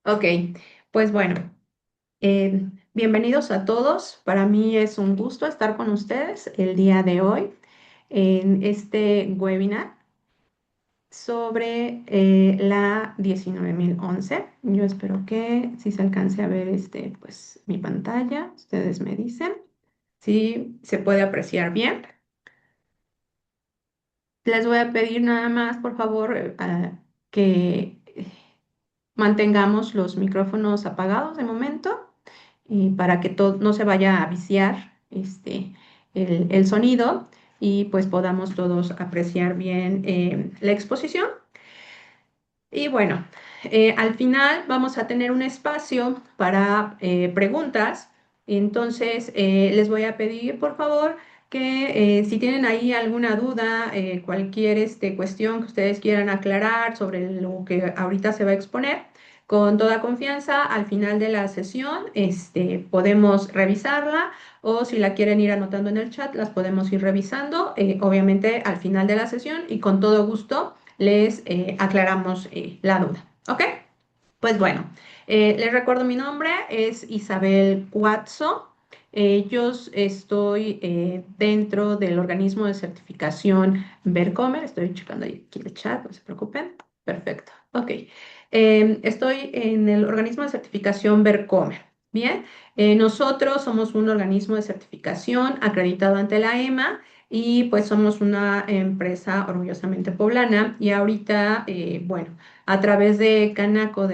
Ok, pues bueno, bienvenidos a todos. Para mí es un gusto estar con ustedes el día de hoy en este webinar sobre la 19011. Yo espero que si se alcance a ver pues, mi pantalla, ustedes me dicen si se puede apreciar bien. Les voy a pedir nada más, por favor, que mantengamos los micrófonos apagados de momento y para que no se vaya a viciar el sonido y pues podamos todos apreciar bien la exposición. Y bueno, al final vamos a tener un espacio para preguntas. Entonces, les voy a pedir, por favor, que si tienen ahí alguna duda, cualquier cuestión que ustedes quieran aclarar sobre lo que ahorita se va a exponer, con toda confianza, al final de la sesión, podemos revisarla o si la quieren ir anotando en el chat, las podemos ir revisando, obviamente al final de la sesión y con todo gusto les aclaramos la duda. ¿Ok? Pues bueno, les recuerdo mi nombre, es Isabel Cuatzo. Yo estoy dentro del organismo de certificación Vercomer. Estoy checando aquí el chat, no se preocupen. Perfecto. Ok. Estoy en el organismo de certificación Vercomer. Bien, nosotros somos un organismo de certificación acreditado ante la EMA y pues somos una empresa orgullosamente poblana y ahorita, bueno, a través de Canaco,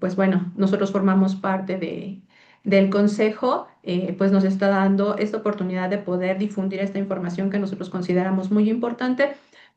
pues bueno, nosotros formamos parte del consejo, pues nos está dando esta oportunidad de poder difundir esta información que nosotros consideramos muy importante.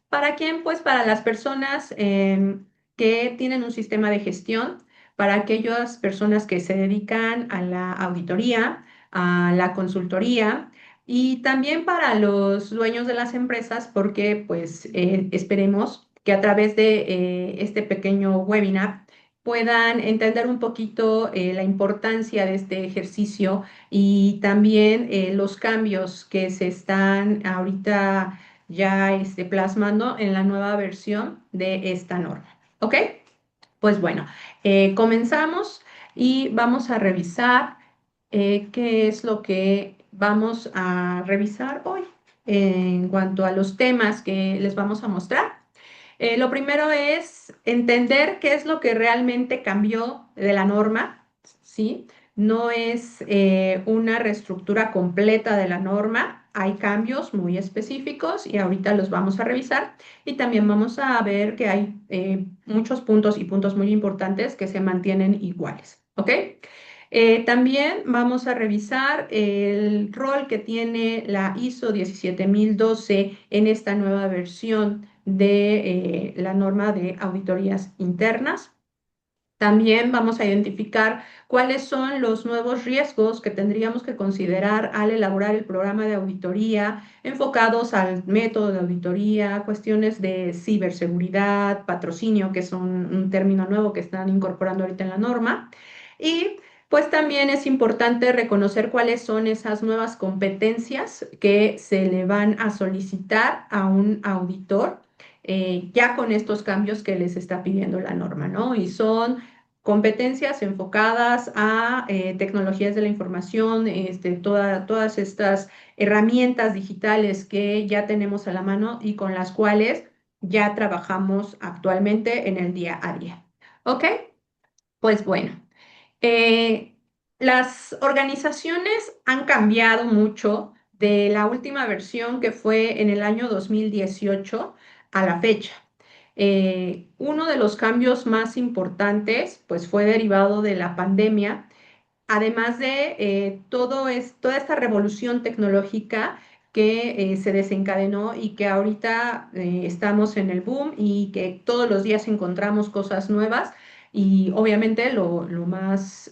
¿Para quién? Pues para las personas que tienen un sistema de gestión, para aquellas personas que se dedican a la auditoría, a la consultoría y también para los dueños de las empresas, porque pues esperemos que a través de este pequeño webinar puedan entender un poquito la importancia de este ejercicio y también los cambios que se están ahorita ya plasmando en la nueva versión de esta norma. ¿Ok? Pues bueno, comenzamos y vamos a revisar qué es lo que vamos a revisar hoy en cuanto a los temas que les vamos a mostrar. Lo primero es entender qué es lo que realmente cambió de la norma, ¿sí? No es una reestructura completa de la norma, hay cambios muy específicos y ahorita los vamos a revisar y también vamos a ver que hay muchos puntos y puntos muy importantes que se mantienen iguales, ¿ok? También vamos a revisar el rol que tiene la ISO 17012 en esta nueva versión de la norma de auditorías internas. También vamos a identificar cuáles son los nuevos riesgos que tendríamos que considerar al elaborar el programa de auditoría enfocados al método de auditoría, cuestiones de ciberseguridad, patrocinio, que son un término nuevo que están incorporando ahorita en la norma. Y pues también es importante reconocer cuáles son esas nuevas competencias que se le van a solicitar a un auditor ya con estos cambios que les está pidiendo la norma, ¿no? Y son competencias enfocadas a tecnologías de la información, todas estas herramientas digitales que ya tenemos a la mano y con las cuales ya trabajamos actualmente en el día a día. ¿Ok? Pues bueno. Eh, las organizaciones han cambiado mucho de la última versión que fue en el año 2018 a la fecha. Uno de los cambios más importantes pues fue derivado de la pandemia, además de toda esta revolución tecnológica que se desencadenó y que ahorita estamos en el boom y que todos los días encontramos cosas nuevas y obviamente lo más,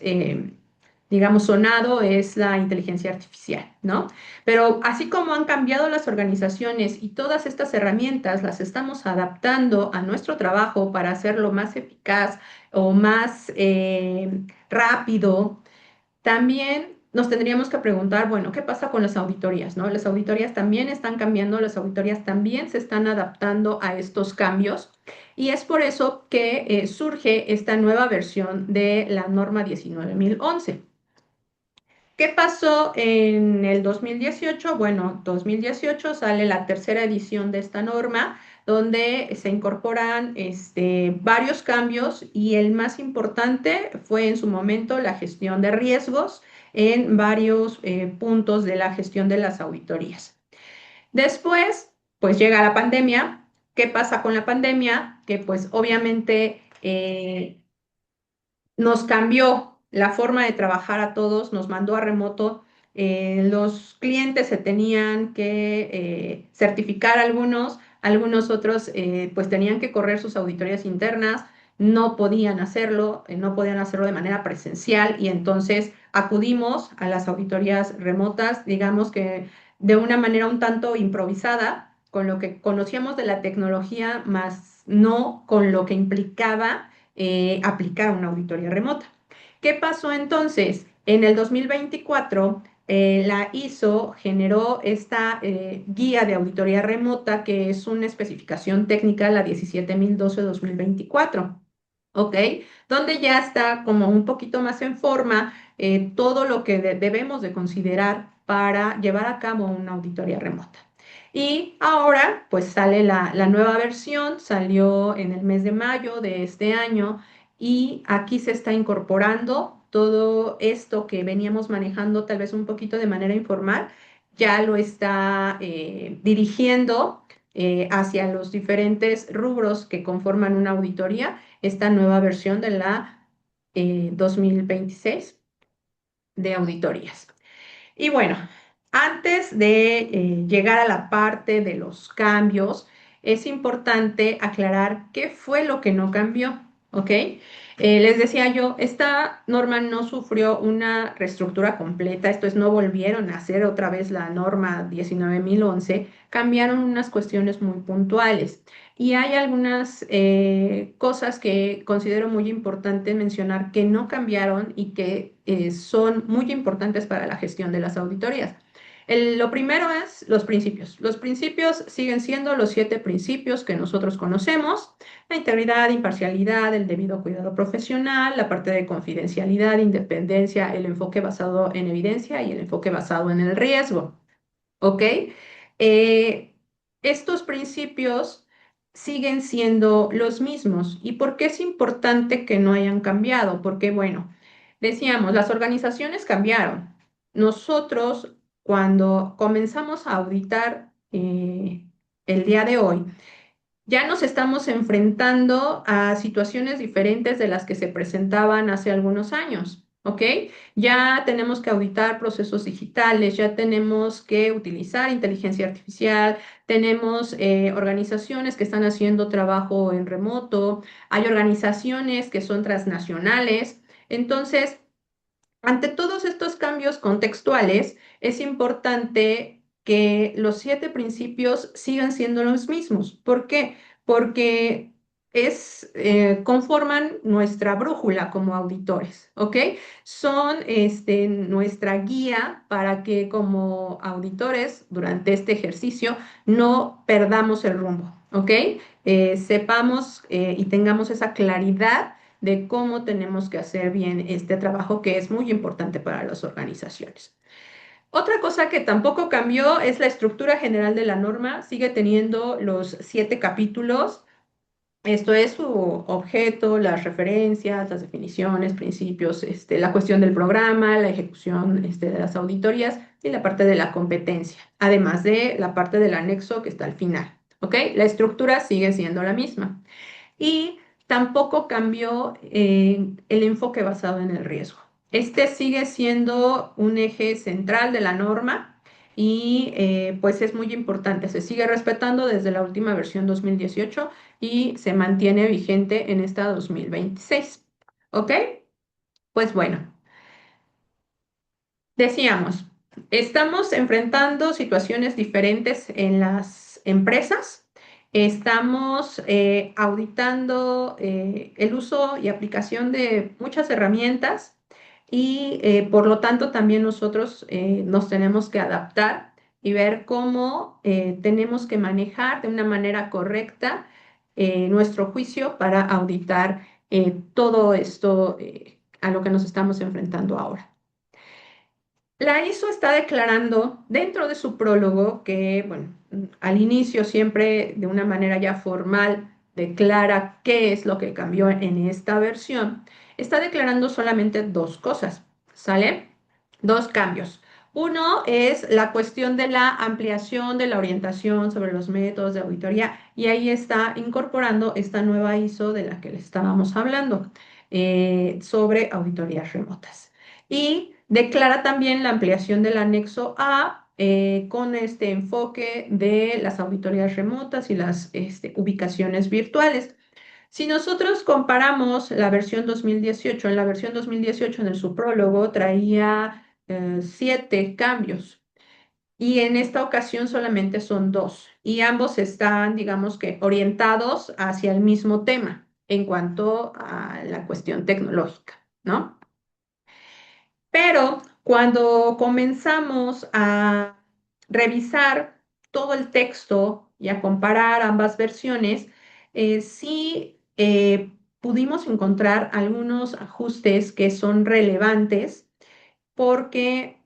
digamos, sonado es la inteligencia artificial, ¿no? Pero así como han cambiado las organizaciones y todas estas herramientas las estamos adaptando a nuestro trabajo para hacerlo más eficaz o más rápido, también nos tendríamos que preguntar, bueno, ¿qué pasa con las auditorías, no? Las auditorías también están cambiando, las auditorías también se están adaptando a estos cambios Y es por eso que surge esta nueva versión de la norma 19011. ¿Qué pasó en el 2018? Bueno, 2018 sale la tercera edición de esta norma, donde se incorporan varios cambios y el más importante fue en su momento la gestión de riesgos en varios puntos de la gestión de las auditorías. Después, pues llega la pandemia. ¿Qué pasa con la pandemia? Que pues obviamente nos cambió la forma de trabajar a todos, nos mandó a remoto. Los clientes se tenían que certificar algunos otros pues tenían que correr sus auditorías internas, no podían hacerlo de manera presencial y entonces acudimos a las auditorías remotas, digamos que de una manera un tanto improvisada, con lo que conocíamos de la tecnología, más no con lo que implicaba aplicar una auditoría remota. ¿Qué pasó entonces? En el 2024, la ISO generó esta guía de auditoría remota, que es una especificación técnica, la 17012-2024. ¿Ok? Donde ya está como un poquito más en forma todo lo que debemos de considerar para llevar a cabo una auditoría remota. Y ahora, pues sale la nueva versión, salió en el mes de mayo de este año y aquí se está incorporando todo esto que veníamos manejando tal vez un poquito de manera informal, ya lo está dirigiendo hacia los diferentes rubros que conforman una auditoría, esta nueva versión de la 2026 de auditorías. Y bueno, antes de llegar a la parte de los cambios, es importante aclarar qué fue lo que no cambió, ¿ok? Les decía yo, esta norma no sufrió una reestructura completa, esto es, no volvieron a hacer otra vez la norma 19011, cambiaron unas cuestiones muy puntuales. Y hay algunas cosas que considero muy importante mencionar que no cambiaron y que son muy importantes para la gestión de las auditorías. Lo primero es los principios. Los principios siguen siendo los 7 principios que nosotros conocemos: la integridad, imparcialidad, el debido cuidado profesional, la parte de confidencialidad, independencia, el enfoque basado en evidencia y el enfoque basado en el riesgo. ¿Ok? Eh, Estos principios siguen siendo los mismos. ¿Y por qué es importante que no hayan cambiado? Porque, bueno, decíamos, las organizaciones cambiaron. Nosotros, cuando comenzamos a auditar el día de hoy, ya nos estamos enfrentando a situaciones diferentes de las que se presentaban hace algunos años, ¿ok? Ya tenemos que auditar procesos digitales, ya tenemos que utilizar inteligencia artificial, tenemos organizaciones que están haciendo trabajo en remoto, hay organizaciones que son transnacionales. Entonces, ante todos estos cambios contextuales, es importante que los 7 principios sigan siendo los mismos. ¿Por qué? Porque conforman nuestra brújula como auditores, ¿ok? Son nuestra guía para que como auditores durante este ejercicio no perdamos el rumbo, ¿ok? Sepamos y tengamos esa claridad de cómo tenemos que hacer bien este trabajo que es muy importante para las organizaciones. Otra cosa que tampoco cambió es la estructura general de la norma. Sigue teniendo los 7 capítulos. Esto es su objeto, las referencias, las definiciones, principios, la cuestión del programa, la ejecución de las auditorías y la parte de la competencia, además de la parte del anexo que está al final. ¿Ok? La estructura sigue siendo la misma. Y tampoco cambió el enfoque basado en el riesgo. Este sigue siendo un eje central de la norma y pues es muy importante. Se sigue respetando desde la última versión 2018 y se mantiene vigente en esta 2026. ¿Ok? Pues bueno, decíamos, estamos enfrentando situaciones diferentes en las empresas. Estamos auditando el uso y aplicación de muchas herramientas y por lo tanto también nosotros nos tenemos que adaptar y ver cómo tenemos que manejar de una manera correcta nuestro juicio para auditar todo esto a lo que nos estamos enfrentando ahora. La ISO está declarando dentro de su prólogo que, bueno, al inicio siempre de una manera ya formal declara qué es lo que cambió en esta versión. Está declarando solamente dos cosas, ¿sale? Dos cambios. Uno es la cuestión de la ampliación de la orientación sobre los métodos de auditoría y ahí está incorporando esta nueva ISO de la que le estábamos hablando sobre auditorías remotas y declara también la ampliación del anexo A con este enfoque de las auditorías remotas y las ubicaciones virtuales. Si nosotros comparamos la versión 2018, en la versión 2018 en el subprólogo traía 7 cambios y en esta ocasión solamente son dos y ambos están, digamos que, orientados hacia el mismo tema en cuanto a la cuestión tecnológica, ¿no? Pero cuando comenzamos a revisar todo el texto y a comparar ambas versiones, sí pudimos encontrar algunos ajustes que son relevantes porque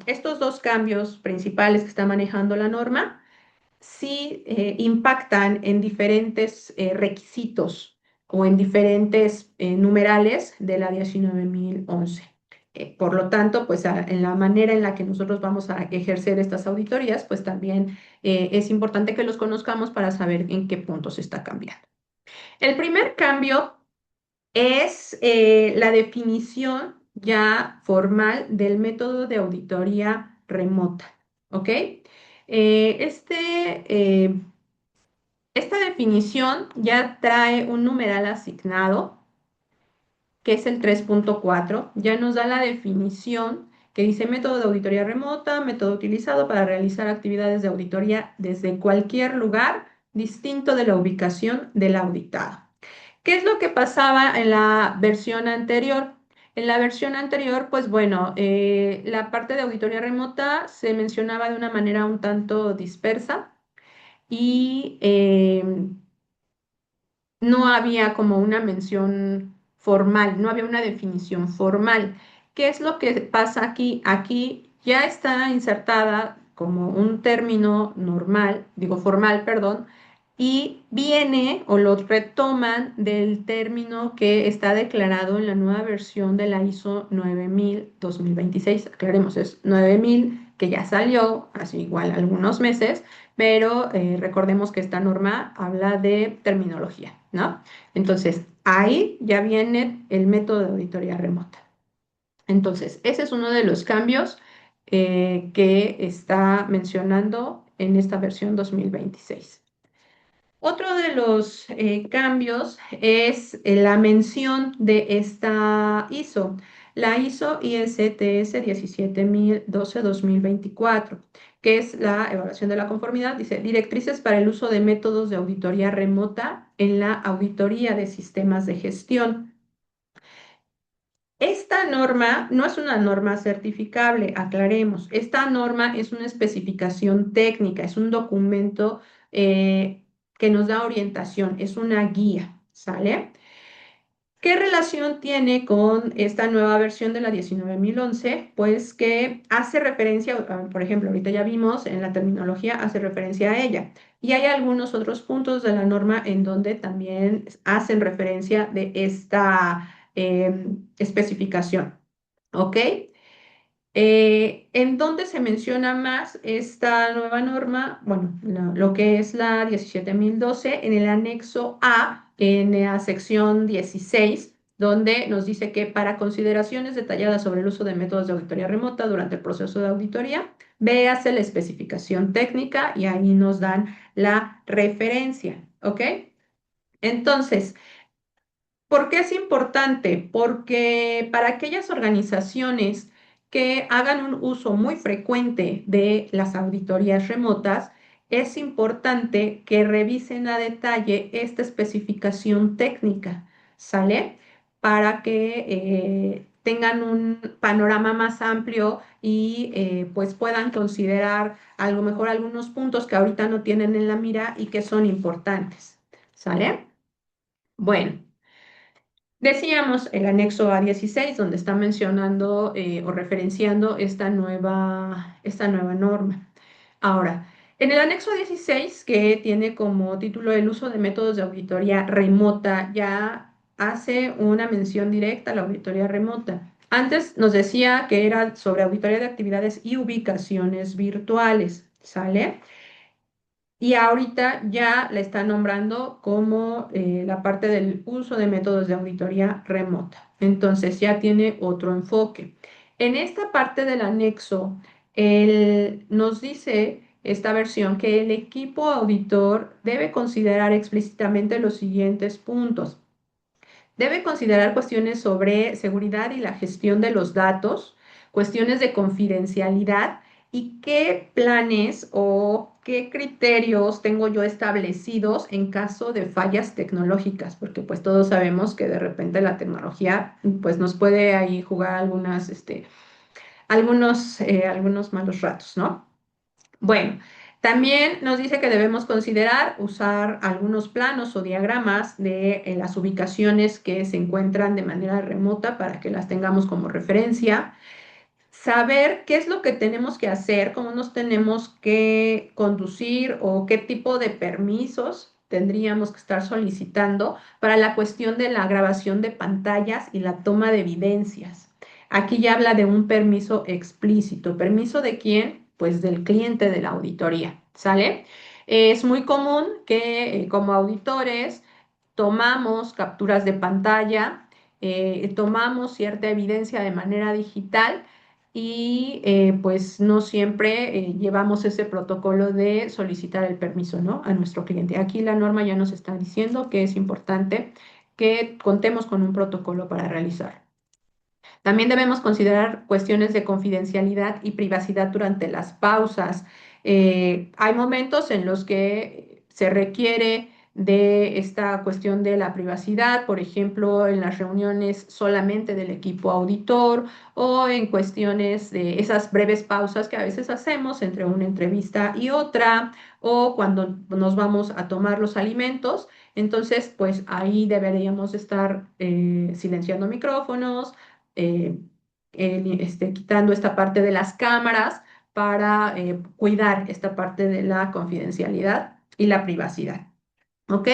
estos dos cambios principales que está manejando la norma sí impactan en diferentes requisitos o en diferentes numerales de la 19.011. Por lo tanto, pues en la manera en la que nosotros vamos a ejercer estas auditorías, pues también es importante que los conozcamos para saber en qué punto se está cambiando. El primer cambio es la definición ya formal del método de auditoría remota, ¿ok? Esta definición ya trae un numeral asignado, que es el 3.4, ya nos da la definición que dice método de auditoría remota, método utilizado para realizar actividades de auditoría desde cualquier lugar distinto de la ubicación del auditado. ¿Qué es lo que pasaba en la versión anterior? En la versión anterior, pues bueno, la parte de auditoría remota se mencionaba de una manera un tanto dispersa y no había como una mención formal, no había una definición formal. ¿Qué es lo que pasa aquí? Aquí ya está insertada como un término normal, digo formal, perdón, y viene o lo retoman del término que está declarado en la nueva versión de la ISO 9000-2026. Aclaremos, es 9000 que ya salió hace igual algunos meses, pero recordemos que esta norma habla de terminología, ¿no? Entonces, ahí ya viene el método de auditoría remota. Entonces, ese es uno de los cambios que está mencionando en esta versión 2026. Otro de los cambios es la mención de esta ISO, la ISO ISTS 17012-2024, que es la evaluación de la conformidad. Dice, directrices para el uso de métodos de auditoría remota en la auditoría de sistemas de gestión. Esta norma no es una norma certificable, aclaremos. Esta norma es una especificación técnica, es un documento que nos da orientación, es una guía, ¿sale? ¿Qué relación tiene con esta nueva versión de la 19.011? Pues que hace referencia, por ejemplo, ahorita ya vimos en la terminología, hace referencia a ella. Y hay algunos otros puntos de la norma en donde también hacen referencia de esta especificación. ¿Ok? ¿En dónde se menciona más esta nueva norma? Bueno, lo que es la 17.012 en el anexo A, en la sección 16, donde nos dice que para consideraciones detalladas sobre el uso de métodos de auditoría remota durante el proceso de auditoría, véase la especificación técnica y ahí nos dan la referencia, ¿ok? Entonces, ¿por qué es importante? Porque para aquellas organizaciones que hagan un uso muy frecuente de las auditorías remotas, es importante que revisen a detalle esta especificación técnica, ¿sale? Para que tengan un panorama más amplio y pues puedan considerar a lo mejor algunos puntos que ahorita no tienen en la mira y que son importantes. ¿Sale? Bueno. Decíamos el anexo A16, donde está mencionando o referenciando esta nueva norma. Ahora, en el anexo 16, que tiene como título el uso de métodos de auditoría remota, ya hace una mención directa a la auditoría remota. Antes nos decía que era sobre auditoría de actividades y ubicaciones virtuales, ¿sale? Y ahorita ya la está nombrando como la parte del uso de métodos de auditoría remota. Entonces ya tiene otro enfoque. En esta parte del anexo, nos dice esta versión que el equipo auditor debe considerar explícitamente los siguientes puntos. Debe considerar cuestiones sobre seguridad y la gestión de los datos, cuestiones de confidencialidad y qué planes o qué criterios tengo yo establecidos en caso de fallas tecnológicas, porque pues todos sabemos que de repente la tecnología pues nos puede ahí jugar algunos malos ratos, ¿no? Bueno, también nos dice que debemos considerar usar algunos planos o diagramas de las ubicaciones que se encuentran de manera remota para que las tengamos como referencia. Saber qué es lo que tenemos que hacer, cómo nos tenemos que conducir o qué tipo de permisos tendríamos que estar solicitando para la cuestión de la grabación de pantallas y la toma de evidencias. Aquí ya habla de un permiso explícito. ¿Permiso de quién? Pues del cliente de la auditoría, ¿sale? Es muy común que como auditores tomamos capturas de pantalla, tomamos cierta evidencia de manera digital y pues no siempre llevamos ese protocolo de solicitar el permiso, ¿no? A nuestro cliente. Aquí la norma ya nos está diciendo que es importante que contemos con un protocolo para realizar. También debemos considerar cuestiones de confidencialidad y privacidad durante las pausas. Hay momentos en los que se requiere de esta cuestión de la privacidad, por ejemplo, en las reuniones solamente del equipo auditor o en cuestiones de esas breves pausas que a veces hacemos entre una entrevista y otra o cuando nos vamos a tomar los alimentos. Entonces, pues ahí deberíamos estar silenciando micrófonos, eh, quitando esta parte de las cámaras para cuidar esta parte de la confidencialidad y la privacidad. ¿Ok?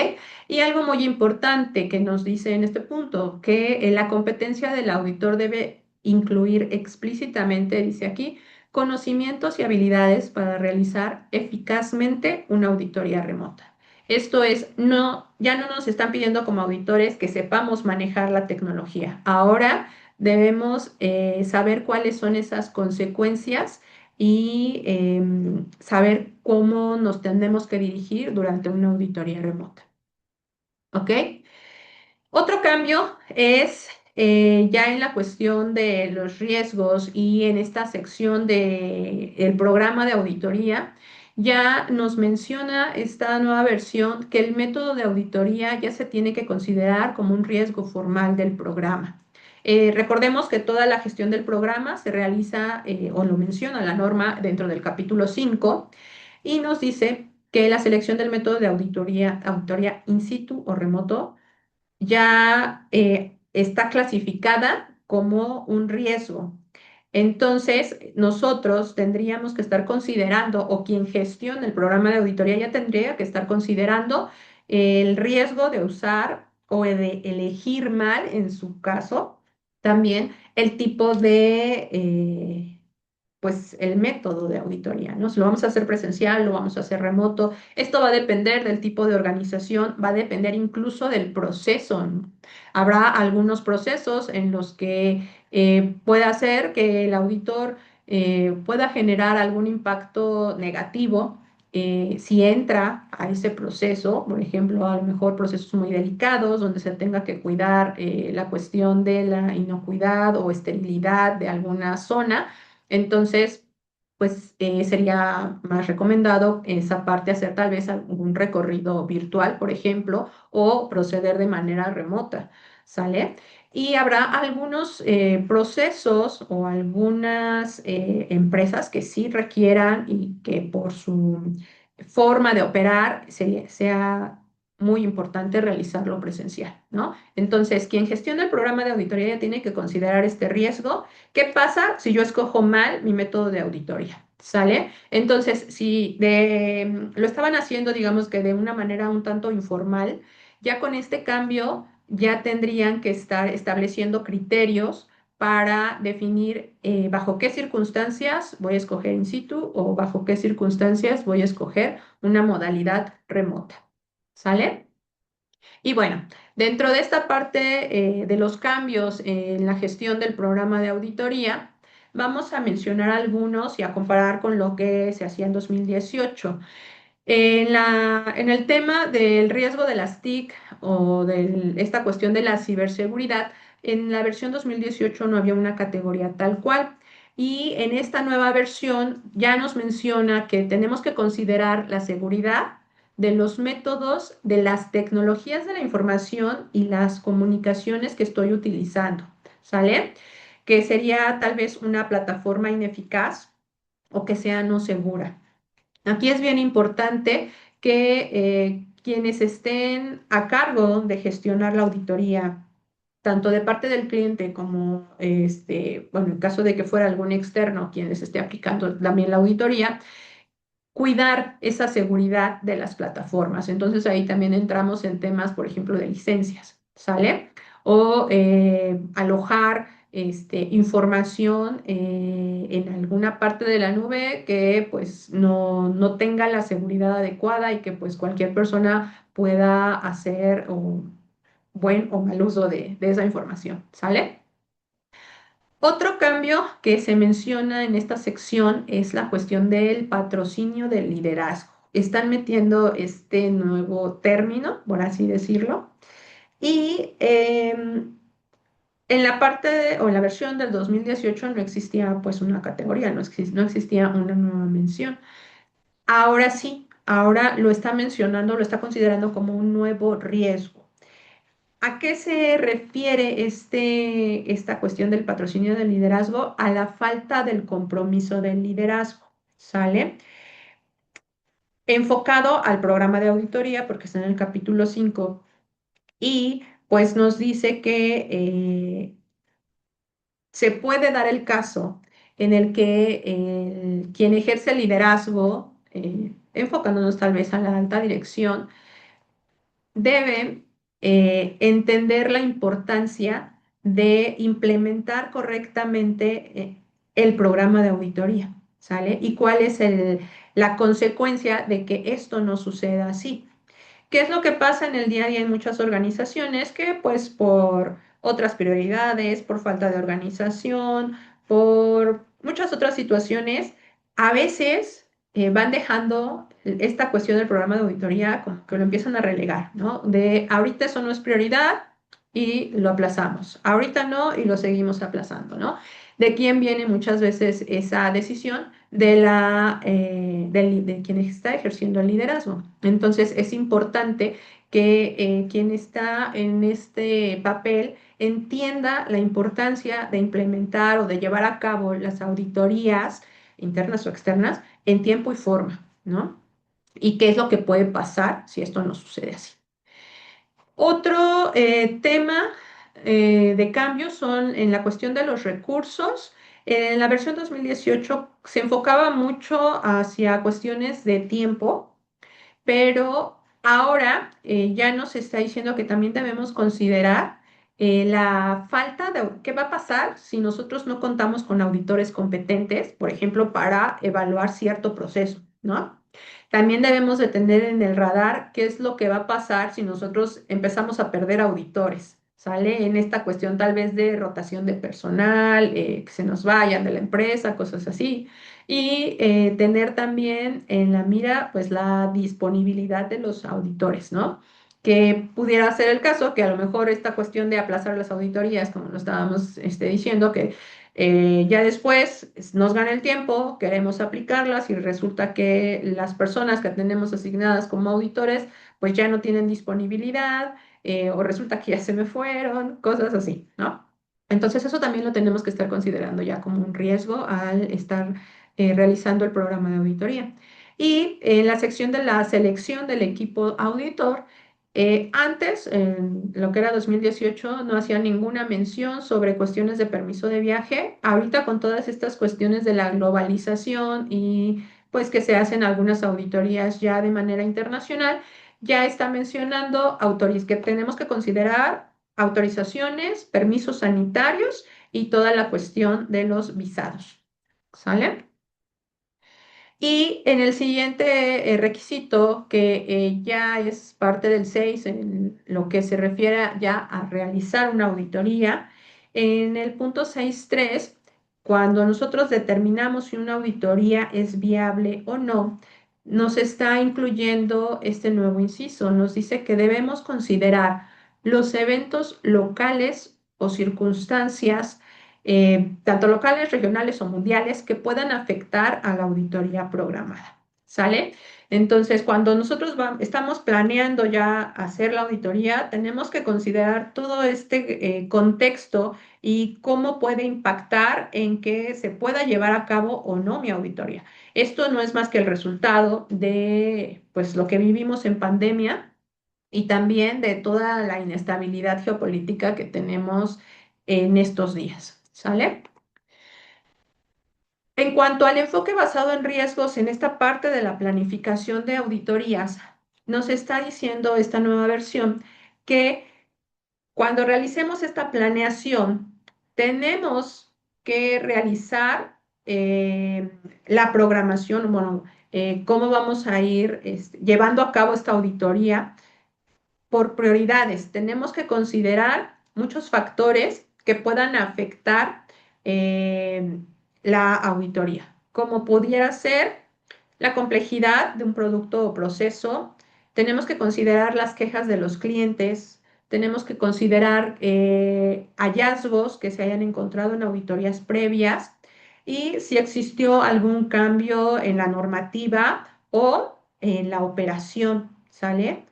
Y algo muy importante que nos dice en este punto, que la competencia del auditor debe incluir explícitamente, dice aquí, conocimientos y habilidades para realizar eficazmente una auditoría remota. Esto es, no, ya no nos están pidiendo como auditores que sepamos manejar la tecnología. Ahora debemos saber cuáles son esas consecuencias y saber cómo nos tenemos que dirigir durante una auditoría remota. ¿Ok? Otro cambio es ya en la cuestión de los riesgos y en esta sección del programa de auditoría, ya nos menciona esta nueva versión que el método de auditoría ya se tiene que considerar como un riesgo formal del programa. Recordemos que toda la gestión del programa se realiza o lo menciona la norma dentro del capítulo 5 y nos dice que la selección del método de auditoría in situ o remoto ya está clasificada como un riesgo. Entonces, nosotros tendríamos que estar considerando, o quien gestiona el programa de auditoría ya tendría que estar considerando el riesgo de usar o de elegir mal, en su caso, también el tipo de pues el método de auditoría, ¿no? Si lo vamos a hacer presencial, lo vamos a hacer remoto. Esto va a depender del tipo de organización, va a depender incluso del proceso, ¿no? Habrá algunos procesos en los que pueda hacer que el auditor pueda generar algún impacto negativo si entra a ese proceso, por ejemplo, a lo mejor procesos muy delicados donde se tenga que cuidar la cuestión de la inocuidad o esterilidad de alguna zona. Entonces, pues sería más recomendado esa parte hacer tal vez algún recorrido virtual, por ejemplo, o proceder de manera remota, ¿sale? Y habrá algunos procesos o algunas empresas que sí requieran y que por su forma de operar sea muy importante realizarlo presencial, ¿no? Entonces, quien gestiona el programa de auditoría ya tiene que considerar este riesgo. ¿Qué pasa si yo escojo mal mi método de auditoría? ¿Sale? Entonces, si lo estaban haciendo, digamos que de una manera un tanto informal, ya con este cambio ya tendrían que estar estableciendo criterios para definir bajo qué circunstancias voy a escoger in situ o bajo qué circunstancias voy a escoger una modalidad remota. ¿Sale? Y bueno, dentro de esta parte de los cambios en la gestión del programa de auditoría, vamos a mencionar algunos y a comparar con lo que se hacía en 2018. En el tema del riesgo de las TIC o de esta cuestión de la ciberseguridad, en la versión 2018 no había una categoría tal cual. Y en esta nueva versión ya nos menciona que tenemos que considerar la seguridad de los métodos, de las tecnologías de la información y las comunicaciones que estoy utilizando, ¿sale? Que sería tal vez una plataforma ineficaz o que sea no segura. Aquí es bien importante que quienes estén a cargo de gestionar la auditoría, tanto de parte del cliente como, bueno, en caso de que fuera algún externo quien les esté aplicando también la auditoría, cuidar esa seguridad de las plataformas. Entonces ahí también entramos en temas, por ejemplo, de licencias, ¿sale? O alojar información en alguna parte de la nube que pues no tenga la seguridad adecuada y que pues cualquier persona pueda hacer buen o mal uso de esa información, ¿sale? Otro cambio que se menciona en esta sección es la cuestión del patrocinio del liderazgo. Están metiendo este nuevo término, por así decirlo, y en la o en la versión del 2018 no existía pues una categoría, no existía una nueva mención. Ahora sí, ahora lo está mencionando, lo está considerando como un nuevo riesgo. ¿A qué se refiere esta cuestión del patrocinio del liderazgo? A la falta del compromiso del liderazgo, ¿sale? Enfocado al programa de auditoría, porque está en el capítulo 5 y pues nos dice que se puede dar el caso en el que quien ejerce el liderazgo, enfocándonos tal vez a la alta dirección, debe entender la importancia de implementar correctamente el programa de auditoría, ¿sale? Y cuál es la consecuencia de que esto no suceda así. ¿Qué es lo que pasa en el día a día en muchas organizaciones? Que pues por otras prioridades, por falta de organización, por muchas otras situaciones, a veces van dejando esta cuestión del programa de auditoría como que lo empiezan a relegar, ¿no? De ahorita eso no es prioridad y lo aplazamos, ahorita no y lo seguimos aplazando, ¿no? ¿De quién viene muchas veces esa decisión? De quien está ejerciendo el liderazgo. Entonces es importante que quien está en este papel entienda la importancia de implementar o de llevar a cabo las auditorías internas o externas en tiempo y forma, ¿no? Y qué es lo que puede pasar si esto no sucede así. Otro tema de cambio son en la cuestión de los recursos. En la versión 2018 se enfocaba mucho hacia cuestiones de tiempo, pero ahora ya nos está diciendo que también debemos considerar la falta de qué va a pasar si nosotros no contamos con auditores competentes, por ejemplo, para evaluar cierto proceso, ¿no? También debemos de tener en el radar qué es lo que va a pasar si nosotros empezamos a perder auditores, ¿sale? En esta cuestión tal vez de rotación de personal, que se nos vayan de la empresa, cosas así. Y tener también en la mira pues la disponibilidad de los auditores, ¿no? Que pudiera ser el caso que a lo mejor esta cuestión de aplazar las auditorías, como lo estábamos diciendo, que ya después nos gana el tiempo, queremos aplicarlas y resulta que las personas que tenemos asignadas como auditores pues ya no tienen disponibilidad o resulta que ya se me fueron, cosas así, ¿no? Entonces eso también lo tenemos que estar considerando ya como un riesgo al estar realizando el programa de auditoría. Y en la sección de la selección del equipo auditor, Antes, en lo que era 2018, no hacía ninguna mención sobre cuestiones de permiso de viaje. Ahorita con todas estas cuestiones de la globalización y pues que se hacen algunas auditorías ya de manera internacional, ya está mencionando que tenemos que considerar autorizaciones, permisos sanitarios y toda la cuestión de los visados. ¿Sale? Y en el siguiente requisito, que ya es parte del 6 en lo que se refiere ya a realizar una auditoría, en el punto 6.3, cuando nosotros determinamos si una auditoría es viable o no, nos está incluyendo este nuevo inciso. Nos dice que debemos considerar los eventos locales o circunstancias tanto locales, regionales o mundiales, que puedan afectar a la auditoría programada. ¿Sale? Entonces, cuando nosotros estamos planeando ya hacer la auditoría, tenemos que considerar todo este contexto y cómo puede impactar en que se pueda llevar a cabo o no mi auditoría. Esto no es más que el resultado de pues, lo que vivimos en pandemia y también de toda la inestabilidad geopolítica que tenemos en estos días. ¿Sale? En cuanto al enfoque basado en riesgos en esta parte de la planificación de auditorías, nos está diciendo esta nueva versión que cuando realicemos esta planeación, tenemos que realizar la programación, bueno, cómo vamos a ir llevando a cabo esta auditoría por prioridades. Tenemos que considerar muchos factores que puedan afectar eh, la auditoría, como pudiera ser la complejidad de un producto o proceso. Tenemos que considerar las quejas de los clientes. Tenemos que considerar hallazgos que se hayan encontrado en auditorías previas y si existió algún cambio en la normativa o en la operación, ¿sale?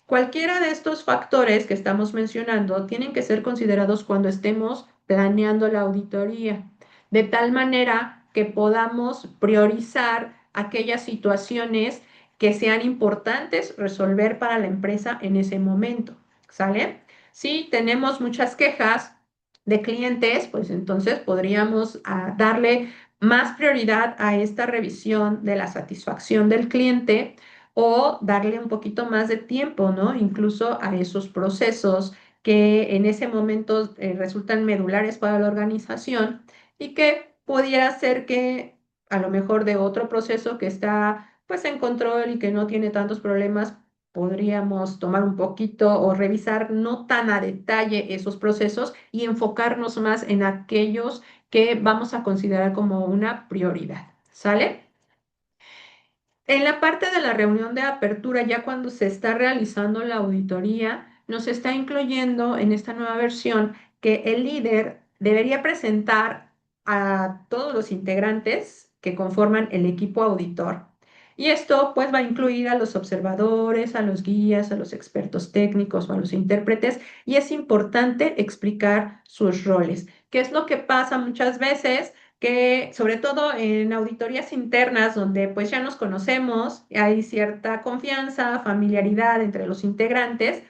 Cualquiera de estos factores que estamos mencionando tienen que ser considerados cuando estemos planeando la auditoría, de tal manera que podamos priorizar aquellas situaciones que sean importantes resolver para la empresa en ese momento. ¿Sale? Si tenemos muchas quejas de clientes, pues entonces podríamos darle más prioridad a esta revisión de la satisfacción del cliente o darle un poquito más de tiempo, ¿no? Incluso a esos procesos que en ese momento resultan medulares para la organización y que pudiera ser que a lo mejor de otro proceso que está pues en control y que no tiene tantos problemas, podríamos tomar un poquito o revisar no tan a detalle esos procesos y enfocarnos más en aquellos que vamos a considerar como una prioridad. ¿Sale? En la parte de la reunión de apertura, ya cuando se está realizando la auditoría, nos está incluyendo en esta nueva versión que el líder debería presentar a todos los integrantes que conforman el equipo auditor. Y esto pues va a incluir a los observadores, a los guías, a los expertos técnicos o a los intérpretes y es importante explicar sus roles. ¿Qué es lo que pasa muchas veces? Que sobre todo en auditorías internas donde pues ya nos conocemos, hay cierta confianza, familiaridad entre los integrantes,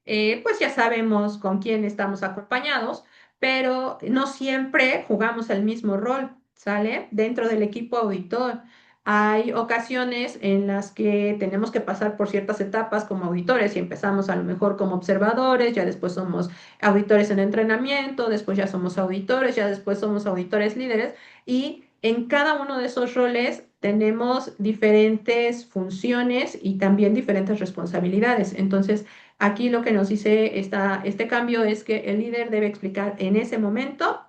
pues ya sabemos con quién estamos acompañados, pero no siempre jugamos el mismo rol, ¿sale? Dentro del equipo auditor. Hay ocasiones en las que tenemos que pasar por ciertas etapas como auditores y empezamos a lo mejor como observadores, ya después somos auditores en entrenamiento, después ya somos auditores, ya después somos auditores líderes y en cada uno de esos roles tenemos diferentes funciones y también diferentes responsabilidades. Entonces, aquí lo que nos dice este cambio es que el líder debe explicar en ese momento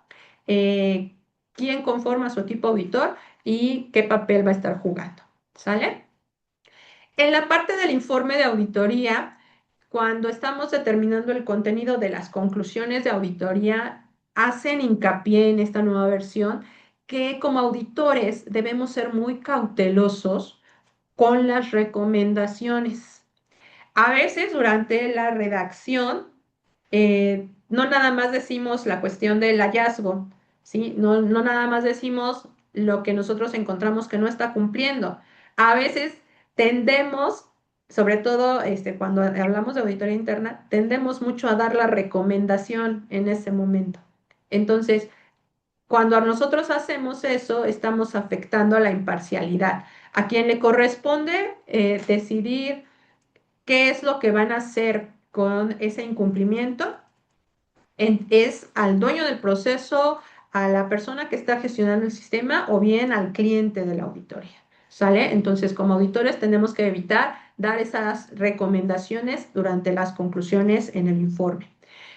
eh, quién conforma su equipo auditor y qué papel va a estar jugando. ¿Sale? En la parte del informe de auditoría, cuando estamos determinando el contenido de las conclusiones de auditoría, hacen hincapié en esta nueva versión que como auditores debemos ser muy cautelosos con las recomendaciones. A veces durante la redacción, no nada más decimos la cuestión del hallazgo, ¿sí? No, no nada más decimos lo que nosotros encontramos que no está cumpliendo. A veces tendemos sobre todo cuando hablamos de auditoría interna, tendemos mucho a dar la recomendación en ese momento. Entonces, cuando nosotros hacemos eso, estamos afectando a la imparcialidad. A quien le corresponde decidir qué es lo que van a hacer con ese incumplimiento es al dueño del proceso, a la persona que está gestionando el sistema o bien al cliente de la auditoría. ¿Sale? Entonces, como auditores tenemos que evitar dar esas recomendaciones durante las conclusiones en el informe.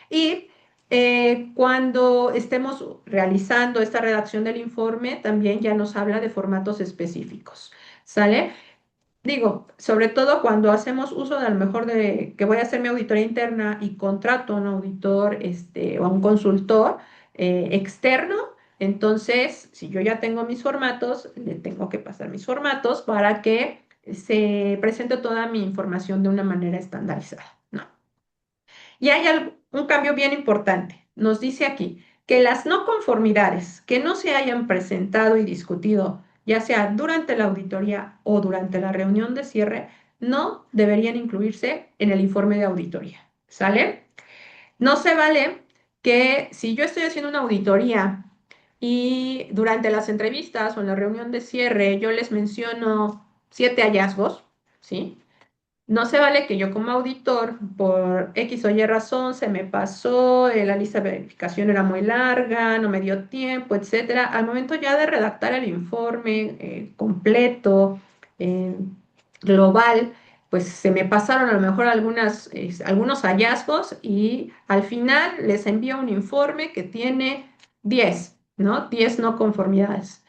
Y cuando estemos realizando esta redacción del informe, también ya nos habla de formatos específicos. ¿Sale? Digo, sobre todo cuando hacemos uso de a lo mejor de que voy a hacer mi auditoría interna y contrato a un auditor o a un consultor externo, entonces si yo ya tengo mis formatos, le tengo que pasar mis formatos para que se presente toda mi información de una manera estandarizada, ¿no? Y hay un cambio bien importante. Nos dice aquí que las no conformidades que no se hayan presentado y discutido, ya sea durante la auditoría o durante la reunión de cierre, no deberían incluirse en el informe de auditoría. ¿Sale? No se vale que si yo estoy haciendo una auditoría y durante las entrevistas o en la reunión de cierre yo les menciono 7 hallazgos, ¿sí? No se vale que yo como auditor, por X o Y razón, se me pasó, la lista de verificación era muy larga, no me dio tiempo, etcétera. Al momento ya de redactar el informe completo, eh, global, pues se me pasaron a lo mejor algunos hallazgos y al final les envío un informe que tiene 10, ¿no? 10 no conformidades.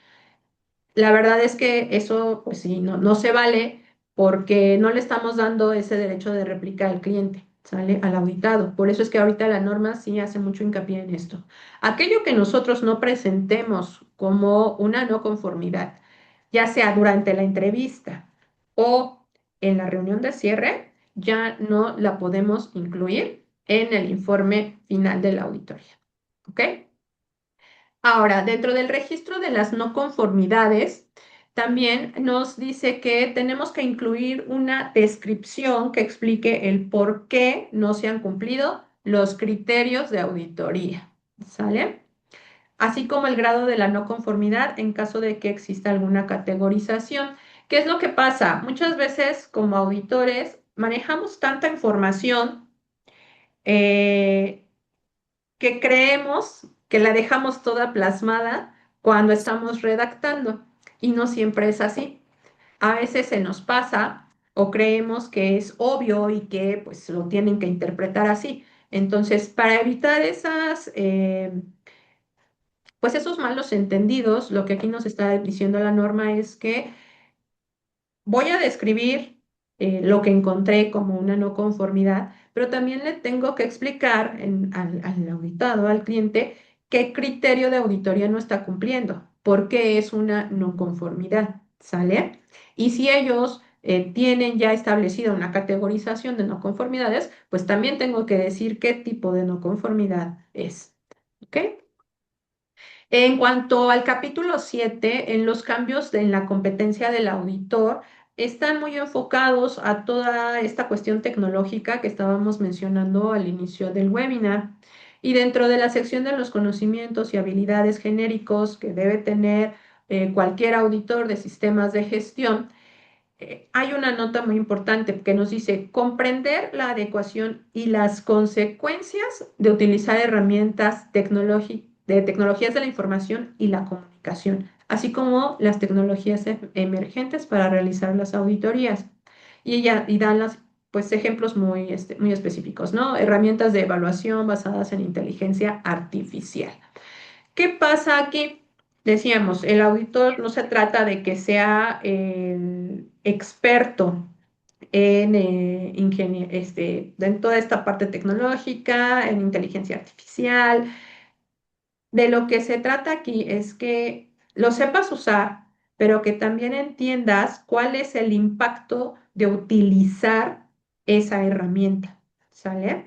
La verdad es que eso, pues sí, no se vale porque no le estamos dando ese derecho de réplica al cliente, ¿sale? Al auditado. Por eso es que ahorita la norma sí hace mucho hincapié en esto. Aquello que nosotros no presentemos como una no conformidad, ya sea durante la entrevista o en la reunión de cierre, ya no la podemos incluir en el informe final de la auditoría. ¿Ok? Ahora, dentro del registro de las no conformidades, también nos dice que tenemos que incluir una descripción que explique el por qué no se han cumplido los criterios de auditoría. ¿Sale? Así como el grado de la no conformidad en caso de que exista alguna categorización. ¿Qué es lo que pasa? Muchas veces como auditores manejamos tanta información eh, que creemos que la dejamos toda plasmada cuando estamos redactando y no siempre es así. A veces se nos pasa o creemos que es obvio y que pues lo tienen que interpretar así. Entonces, para evitar pues esos malos entendidos, lo que aquí nos está diciendo la norma es que voy a describir lo que encontré como una no conformidad, pero también le tengo que explicar al auditado, al cliente, qué criterio de auditoría no está cumpliendo, por qué es una no conformidad, ¿sale? Y si ellos tienen ya establecida una categorización de no conformidades, pues también tengo que decir qué tipo de no conformidad es, ¿ok? En cuanto al capítulo 7, en los cambios en la competencia del auditor, están muy enfocados a toda esta cuestión tecnológica que estábamos mencionando al inicio del webinar. Y dentro de la sección de los conocimientos y habilidades genéricos que debe tener cualquier auditor de sistemas de gestión, hay una nota muy importante que nos dice comprender la adecuación y las consecuencias de utilizar herramientas de tecnologías de la información y la comunicación, así como las tecnologías emergentes para realizar las auditorías. Y dan pues, ejemplos muy específicos, ¿no? Herramientas de evaluación basadas en inteligencia artificial. ¿Qué pasa aquí? Decíamos, el auditor no se trata de que sea el experto en, en toda esta parte tecnológica, en inteligencia artificial. De lo que se trata aquí es que lo sepas usar, pero que también entiendas cuál es el impacto de utilizar esa herramienta. ¿Sale?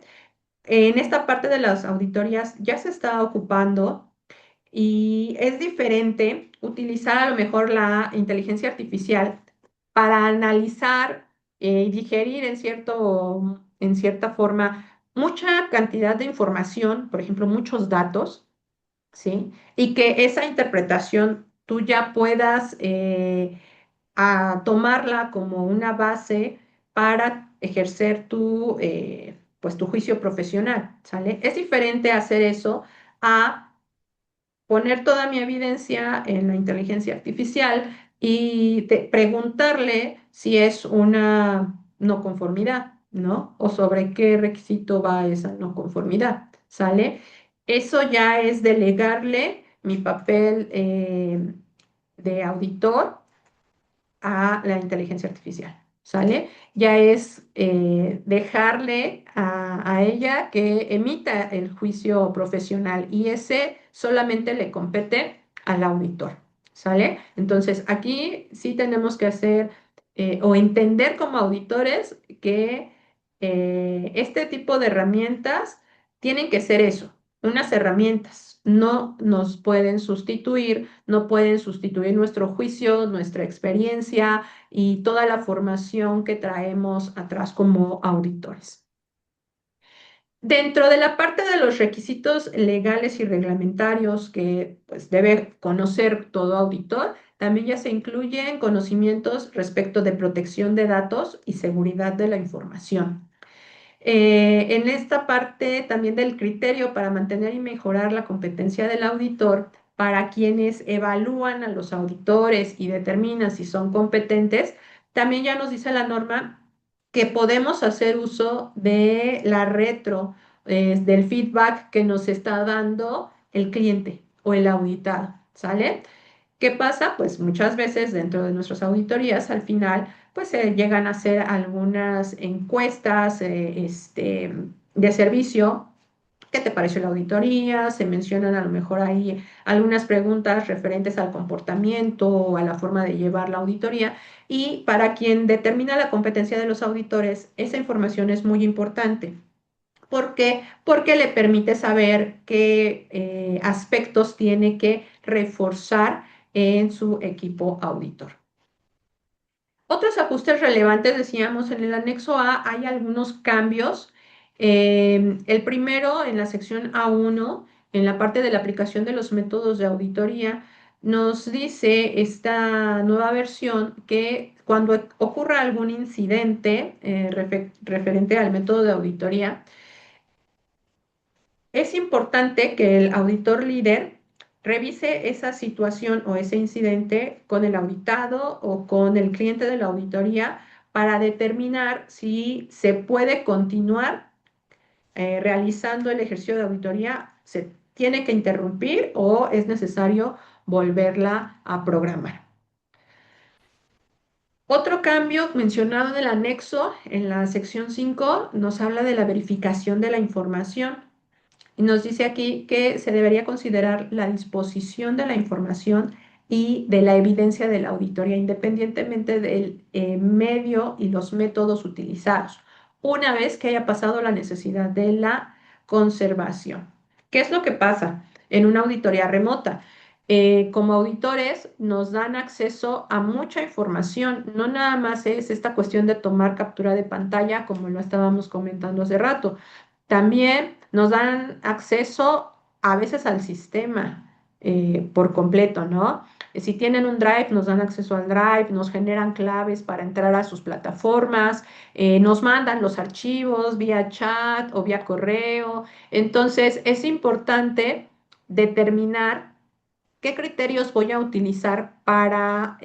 En esta parte de las auditorías ya se está ocupando y es diferente utilizar a lo mejor la inteligencia artificial para analizar y digerir en cierta forma mucha cantidad de información, por ejemplo, muchos datos, ¿sí? Y que esa interpretación tú ya puedas tomarla como una base para ejercer pues tu juicio profesional, ¿sale? Es diferente hacer eso a poner toda mi evidencia en la inteligencia artificial y preguntarle si es una no conformidad, ¿no? O sobre qué requisito va esa no conformidad, ¿sale? Eso ya es delegarle mi papel de auditor a la inteligencia artificial, ¿sale? Ya es dejarle a ella que emita el juicio profesional y ese solamente le compete al auditor, ¿sale? Entonces, aquí sí tenemos que hacer o entender como auditores que este tipo de herramientas tienen que ser eso, unas herramientas, no nos pueden sustituir, no pueden sustituir nuestro juicio, nuestra experiencia y toda la formación que traemos atrás como auditores. Dentro de la parte de los requisitos legales y reglamentarios que pues, debe conocer todo auditor, también ya se incluyen conocimientos respecto de protección de datos y seguridad de la información. En esta parte también del criterio para mantener y mejorar la competencia del auditor, para quienes evalúan a los auditores y determinan si son competentes, también ya nos dice la norma que podemos hacer uso de la retro, del feedback que nos está dando el cliente o el auditado, ¿sale? ¿Qué pasa? Pues muchas veces dentro de nuestras auditorías, al final, pues se llegan a hacer algunas encuestas de servicio. ¿Qué te pareció la auditoría? Se mencionan a lo mejor ahí algunas preguntas referentes al comportamiento o a la forma de llevar la auditoría. Y para quien determina la competencia de los auditores, esa información es muy importante. ¿Por qué? Porque le permite saber qué aspectos tiene que reforzar en su equipo auditor. Otros ajustes relevantes, decíamos, en el anexo A hay algunos cambios. El primero, en la sección A1, en la parte de la aplicación de los métodos de auditoría, nos dice esta nueva versión que cuando ocurra algún incidente referente al método de auditoría, es importante que el auditor líder revise esa situación o ese incidente con el auditado o con el cliente de la auditoría para determinar si se puede continuar realizando el ejercicio de auditoría, se tiene que interrumpir o es necesario volverla a programar. Otro cambio mencionado en el anexo, en la sección 5, nos habla de la verificación de la información. Y nos dice aquí que se debería considerar la disposición de la información y de la evidencia de la auditoría, independientemente del medio y los métodos utilizados, una vez que haya pasado la necesidad de la conservación. ¿Qué es lo que pasa en una auditoría remota? Como auditores nos dan acceso a mucha información, no nada más es esta cuestión de tomar captura de pantalla como lo estábamos comentando hace rato, también nos dan acceso a veces al sistema por completo, ¿no? Si tienen un Drive, nos dan acceso al Drive, nos generan claves para entrar a sus plataformas, nos mandan los archivos vía chat o vía correo. Entonces, es importante determinar qué criterios voy a utilizar para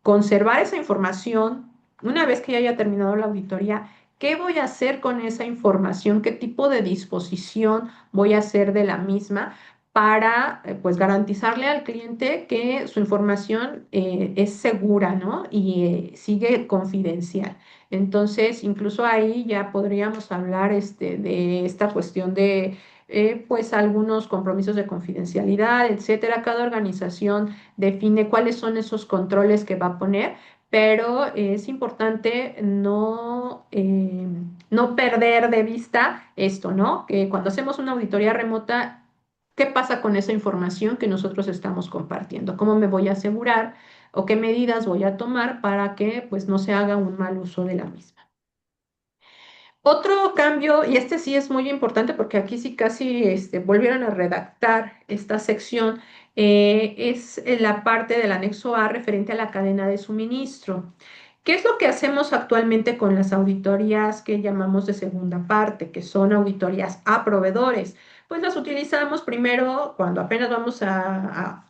conservar esa información una vez que ya haya terminado la auditoría. ¿Qué voy a hacer con esa información? ¿Qué tipo de disposición voy a hacer de la misma para pues garantizarle al cliente que su información es segura, ¿no? Y sigue confidencial. Entonces, incluso ahí ya podríamos hablar de esta cuestión de pues algunos compromisos de confidencialidad, etcétera. Cada organización define cuáles son esos controles que va a poner, pero es importante no perder de vista esto, ¿no? Que cuando hacemos una auditoría remota, ¿qué pasa con esa información que nosotros estamos compartiendo? ¿Cómo me voy a asegurar? o qué medidas voy a tomar para que pues no se haga un mal uso de la misma. Otro cambio, y este sí es muy importante porque aquí sí casi volvieron a redactar esta sección, es en la parte del anexo A referente a la cadena de suministro. ¿Qué es lo que hacemos actualmente con las auditorías que llamamos de segunda parte, que son auditorías a proveedores? Pues las utilizamos primero cuando apenas vamos a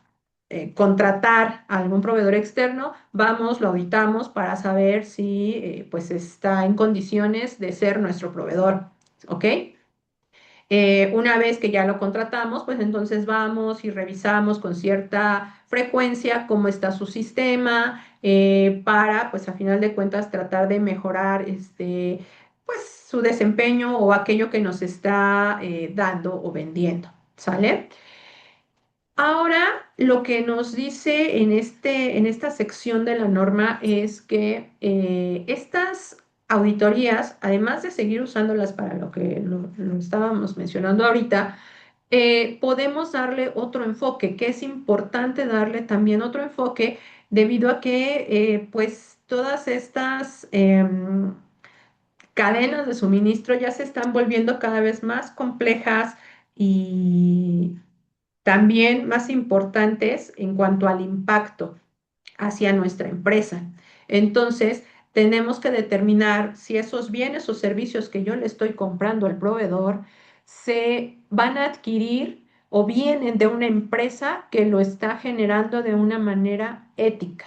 contratar a algún proveedor externo, vamos, lo auditamos para saber si pues está en condiciones de ser nuestro proveedor, ¿ok? Una vez que ya lo contratamos, pues entonces vamos y revisamos con cierta frecuencia cómo está su sistema para, pues a final de cuentas, tratar de mejorar pues su desempeño o aquello que nos está dando o vendiendo, ¿sale? Ahora, lo que nos dice en esta sección de la norma es que estas auditorías, además de seguir usándolas para lo que lo estábamos mencionando ahorita, podemos darle otro enfoque, que es importante darle también otro enfoque debido a que pues todas estas cadenas de suministro ya se están volviendo cada vez más complejas y también más importantes en cuanto al impacto hacia nuestra empresa. Entonces, tenemos que determinar si esos bienes o servicios que yo le estoy comprando al proveedor se van a adquirir o vienen de una empresa que lo está generando de una manera ética.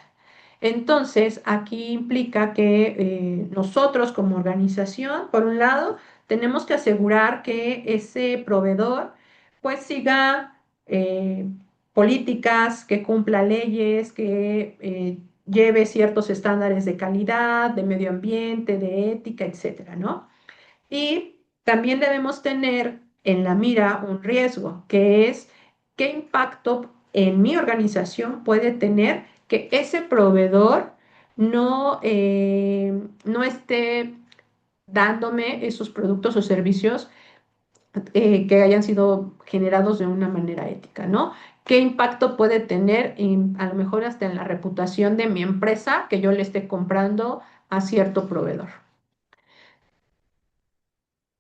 Entonces, aquí implica que nosotros como organización, por un lado, tenemos que asegurar que ese proveedor pues siga políticas, que cumpla leyes, que lleve ciertos estándares de calidad, de medio ambiente, de ética, etcétera, ¿no? Y también debemos tener en la mira un riesgo, que es qué impacto en mi organización puede tener que ese proveedor no esté dándome esos productos o servicios que hayan sido generados de una manera ética, ¿no? ¿Qué impacto puede tener a lo mejor hasta en la reputación de mi empresa que yo le esté comprando a cierto proveedor?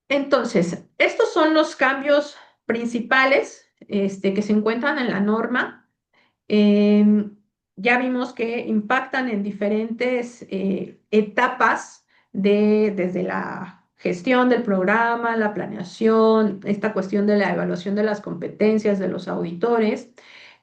Entonces, estos son los cambios principales que se encuentran en la norma. Em, ya vimos que impactan en diferentes etapas desde la gestión del programa, la planeación, esta cuestión de la evaluación de las competencias de los auditores.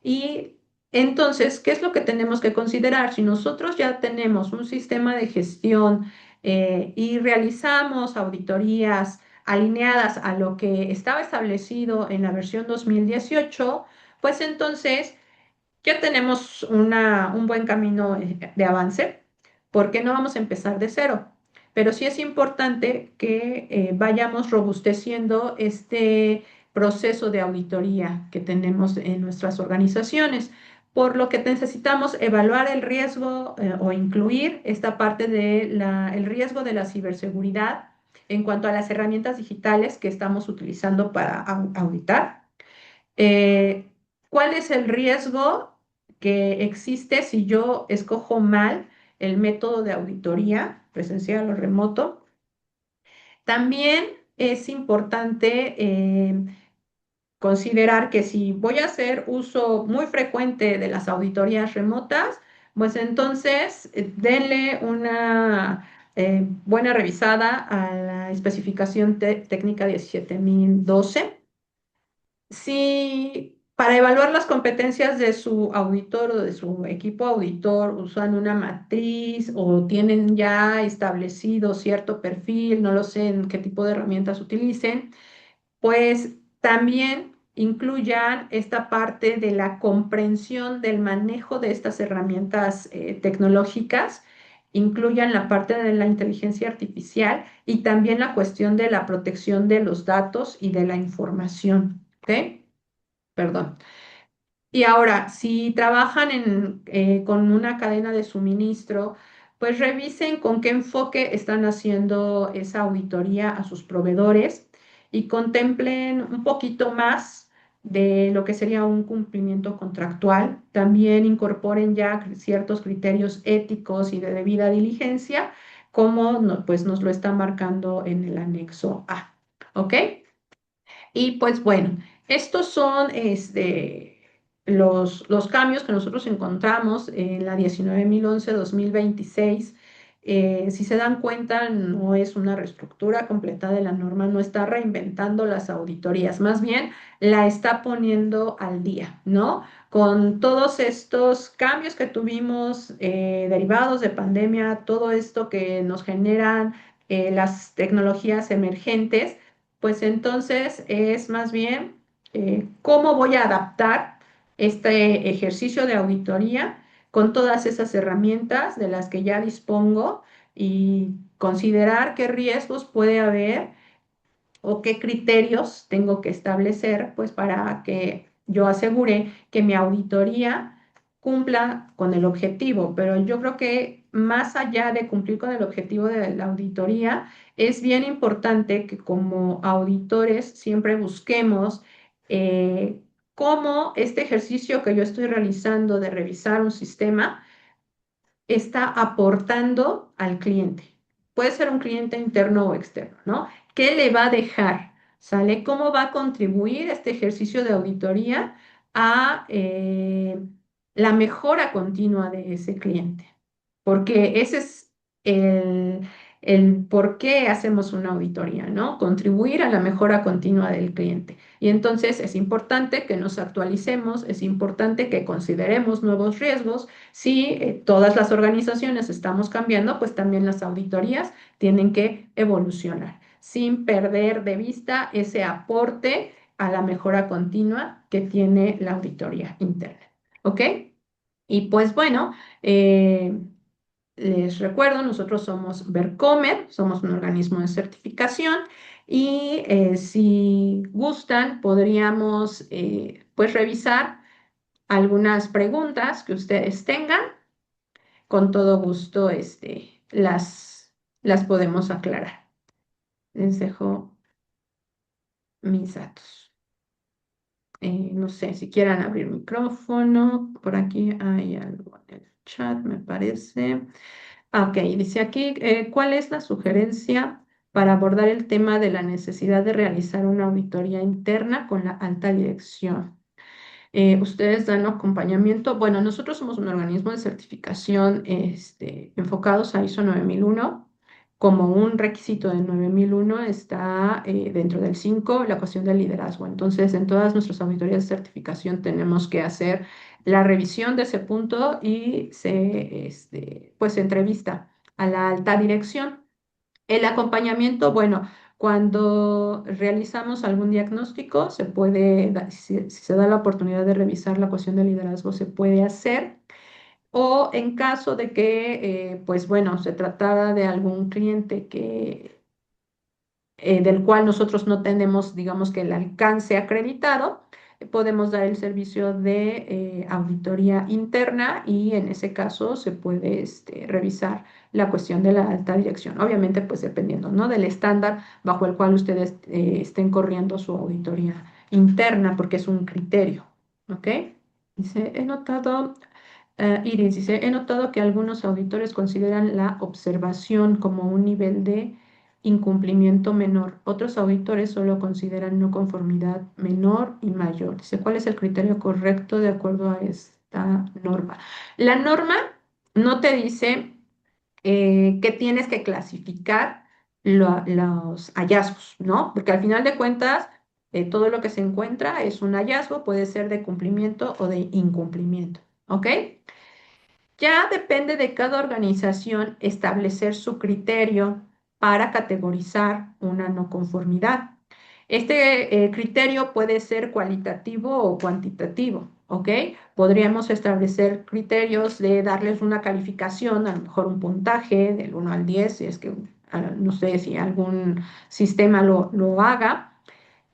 Y entonces, ¿qué es lo que tenemos que considerar? Si nosotros ya tenemos un sistema de gestión y realizamos auditorías alineadas a lo que estaba establecido en la versión 2018, pues entonces ya tenemos un buen camino de avance, porque no vamos a empezar de cero. Pero sí es importante que vayamos robusteciendo este proceso de auditoría que tenemos en nuestras organizaciones, por lo que necesitamos evaluar el riesgo o incluir esta parte del riesgo de la ciberseguridad en cuanto a las herramientas digitales que estamos utilizando para auditar. Eh, ¿Cuál es el riesgo que existe si yo escojo mal el método de auditoría, presencial o remoto? También es importante considerar que si voy a hacer uso muy frecuente de las auditorías remotas, pues entonces denle una buena revisada a la especificación técnica 17012. Si para evaluar las competencias de su auditor o de su equipo auditor usan una matriz o tienen ya establecido cierto perfil, no lo sé en qué tipo de herramientas utilicen, pues también incluyan esta parte de la comprensión del manejo de estas herramientas tecnológicas, incluyan la parte de la inteligencia artificial y también la cuestión de la protección de los datos y de la información. ¿Ok? Perdón. Y ahora, si trabajan con una cadena de suministro, pues revisen con qué enfoque están haciendo esa auditoría a sus proveedores y contemplen un poquito más de lo que sería un cumplimiento contractual. También incorporen ya ciertos criterios éticos y de debida diligencia, como pues nos lo está marcando en el anexo A. ¿Ok? Y pues bueno, estos son los cambios que nosotros encontramos en la 19.011-2026. Si se dan cuenta, no es una reestructura completa de la norma, no está reinventando las auditorías, más bien la está poniendo al día, ¿no? Con todos estos cambios que tuvimos derivados de pandemia, todo esto que nos generan las tecnologías emergentes, pues entonces es más bien cómo voy a adaptar este ejercicio de auditoría con todas esas herramientas de las que ya dispongo y considerar qué riesgos puede haber o qué criterios tengo que establecer, pues para que yo asegure que mi auditoría cumpla con el objetivo. Pero yo creo que más allá de cumplir con el objetivo de la auditoría, es bien importante que como auditores siempre busquemos cómo este ejercicio que yo estoy realizando de revisar un sistema está aportando al cliente. Puede ser un cliente interno o externo, ¿no? ¿Qué le va a dejar? ¿Sale? ¿Cómo va a contribuir este ejercicio de auditoría a la mejora continua de ese cliente? Porque ese es el, el por qué hacemos una auditoría, ¿no? Contribuir a la mejora continua del cliente. Y entonces es importante que nos actualicemos, es importante que consideremos nuevos riesgos. Si todas las organizaciones estamos cambiando, pues también las auditorías tienen que evolucionar, sin perder de vista ese aporte a la mejora continua que tiene la auditoría interna. ¿Ok? Y pues bueno, les recuerdo, nosotros somos Vercomer, somos un organismo de certificación y si gustan, podríamos pues revisar algunas preguntas que ustedes tengan. Con todo gusto las podemos aclarar. Les dejo mis datos. No sé si quieran abrir micrófono. Por aquí hay algo en el chat, me parece. Ok, dice aquí, ¿cuál es la sugerencia para abordar el tema de la necesidad de realizar una auditoría interna con la alta dirección? Ustedes dan acompañamiento. Bueno, nosotros somos un organismo de certificación enfocados a ISO 9001. Como un requisito del 9001 está dentro del 5 la cuestión del liderazgo. Entonces, en todas nuestras auditorías de certificación tenemos que hacer la revisión de ese punto y pues se entrevista a la alta dirección. El acompañamiento, bueno, cuando realizamos algún diagnóstico, se puede, si se da la oportunidad de revisar la cuestión de liderazgo, se puede hacer. O en caso de que, pues bueno, se tratara de algún cliente del cual nosotros no tenemos, digamos que el alcance acreditado, podemos dar el servicio de auditoría interna y en ese caso se puede revisar la cuestión de la alta dirección. Obviamente, pues dependiendo, ¿no? Del estándar bajo el cual ustedes estén corriendo su auditoría interna, porque es un criterio, ¿ok? Dice, he notado Iris dice, he notado que algunos auditores consideran la observación como un nivel de incumplimiento menor. Otros auditores solo consideran no conformidad menor y mayor. Dice, ¿cuál es el criterio correcto de acuerdo a esta norma? La norma no te dice que tienes que clasificar los hallazgos, ¿no? Porque al final de cuentas, todo lo que se encuentra es un hallazgo, puede ser de cumplimiento o de incumplimiento, ¿ok? Ya depende de cada organización establecer su criterio para categorizar una no conformidad. Este criterio puede ser cualitativo o cuantitativo, ¿ok? Podríamos establecer criterios de darles una calificación, a lo mejor un puntaje del 1 al 10, si es que no sé si algún sistema lo haga.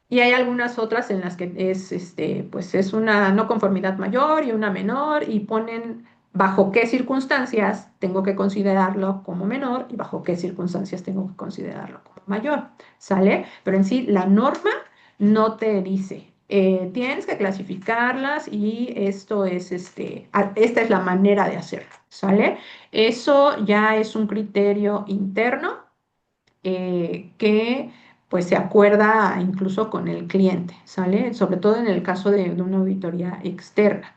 Y hay algunas otras en las que pues es una no conformidad mayor y una menor y ponen bajo qué circunstancias tengo que considerarlo como menor y bajo qué circunstancias tengo que considerarlo como mayor, ¿sale? Pero en sí la norma no te dice Tienes que clasificarlas y esto es, esta es la manera de hacerlo, ¿sale? Eso ya es un criterio interno que pues se acuerda incluso con el cliente, ¿sale? Sobre todo en el caso de una auditoría externa.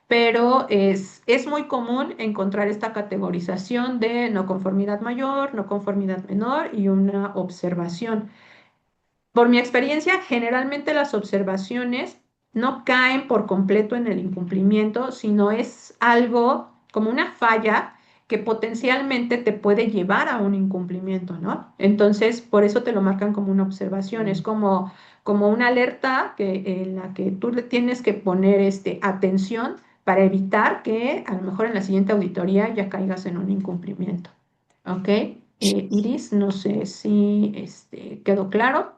Pero es muy común encontrar esta categorización de no conformidad mayor, no conformidad menor y una observación. Por mi experiencia, generalmente las observaciones no caen por completo en el incumplimiento, sino es algo como una falla que potencialmente te puede llevar a un incumplimiento, ¿no? Entonces, por eso te lo marcan como una observación, es como una alerta en la que tú le tienes que poner atención para evitar que a lo mejor en la siguiente auditoría ya caigas en un incumplimiento. ¿Ok? Iris, no sé si quedó claro.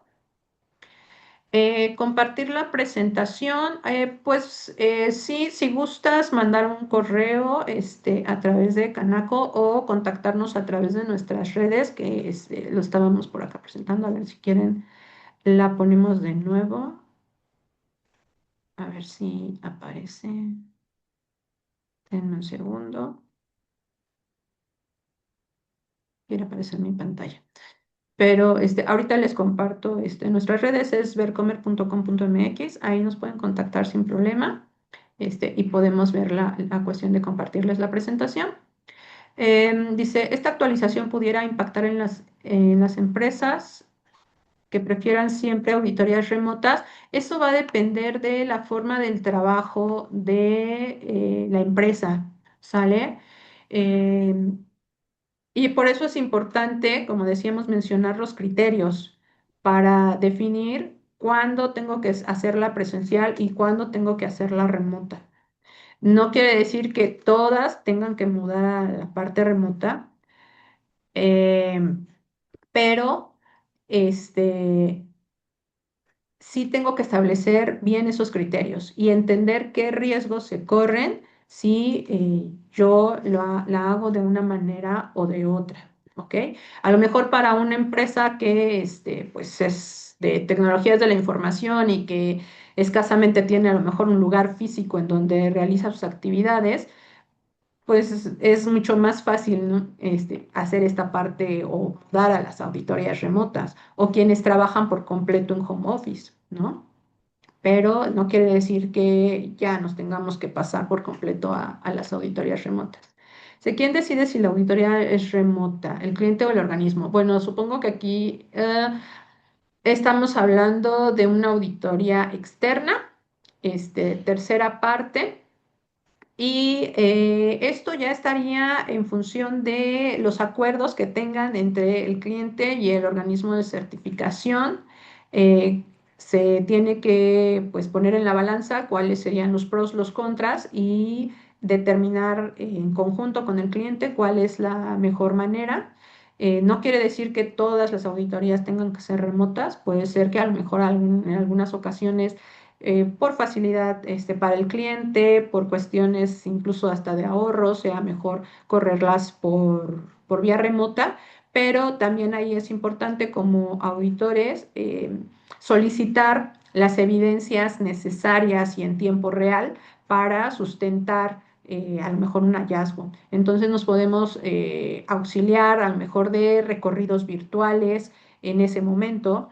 Compartir la presentación, pues sí, si gustas mandar un correo a través de Canaco o contactarnos a través de nuestras redes, que lo estábamos por acá presentando, a ver si quieren la ponemos de nuevo, a ver si aparece, denme un segundo, quiere aparecer mi pantalla. Pero ahorita les comparto nuestras redes, es vercomer.com.mx, ahí nos pueden contactar sin problema y podemos ver la cuestión de compartirles la presentación. Dice, esta actualización pudiera impactar en las empresas que prefieran siempre auditorías remotas. Eso va a depender de la forma del trabajo de la empresa, ¿sale? Em, y por eso es importante, como decíamos, mencionar los criterios para definir cuándo tengo que hacerla presencial y cuándo tengo que hacerla remota. No quiere decir que todas tengan que mudar a la parte remota, eh, pero este, sí tengo que establecer bien esos criterios y entender qué riesgos se corren si yo la hago de una manera o de otra, ¿ok? A lo mejor para una empresa que pues es de tecnologías de la información y que escasamente tiene a lo mejor un lugar físico en donde realiza sus actividades, pues es mucho más fácil, ¿no? Hacer esta parte o dar a las auditorías remotas o quienes trabajan por completo en home office, ¿no? Pero no quiere decir que ya nos tengamos que pasar por completo a las auditorías remotas. ¿Quién decide si la auditoría es remota, el cliente o el organismo? Bueno, supongo que aquí estamos hablando de una auditoría externa, tercera parte. Y esto ya estaría en función de los acuerdos que tengan entre el cliente y el organismo de certificación. Eh, Se tiene que pues, poner en la balanza cuáles serían los pros, los contras y determinar en conjunto con el cliente cuál es la mejor manera. No quiere decir que todas las auditorías tengan que ser remotas, puede ser que a lo mejor en algunas ocasiones por facilidad para el cliente, por cuestiones incluso hasta de ahorro, sea mejor correrlas por vía remota, pero también ahí es importante como auditores solicitar las evidencias necesarias y en tiempo real para sustentar a lo mejor un hallazgo. Entonces nos podemos auxiliar a lo mejor de recorridos virtuales en ese momento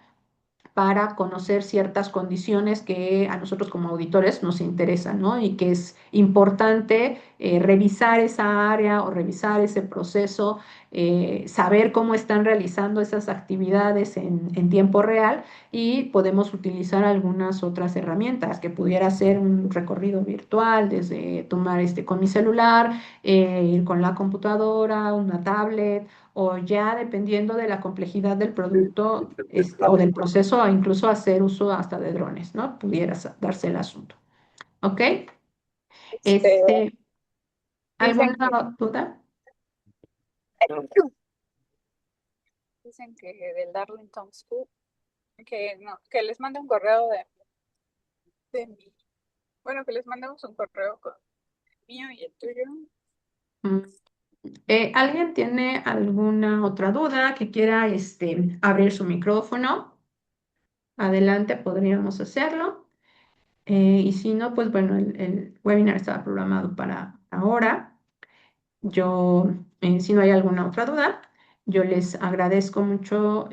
para conocer ciertas condiciones que a nosotros como auditores nos interesan, ¿no? Y que es importante revisar esa área o revisar ese proceso, saber cómo están realizando esas actividades en tiempo real y podemos utilizar algunas otras herramientas, que pudiera ser un recorrido virtual, desde tomar con mi celular, ir con la computadora, una tablet o ya dependiendo de la complejidad del producto o del proceso, o incluso hacer uso hasta de drones, ¿no? Pudiera darse el asunto. ¿Ok? Este, Este, dicen que, ¿Alguna duda? dicen que del Darlington School, que no, que les mande un correo de mi, bueno, que les mandemos un correo con el mío y el tuyo. Mm, ¿Alguien tiene alguna otra duda que quiera abrir su micrófono? Adelante, podríamos hacerlo. Y si no, pues bueno, el webinar estaba programado para ahora. Yo, si no hay alguna otra duda, yo les agradezco mucho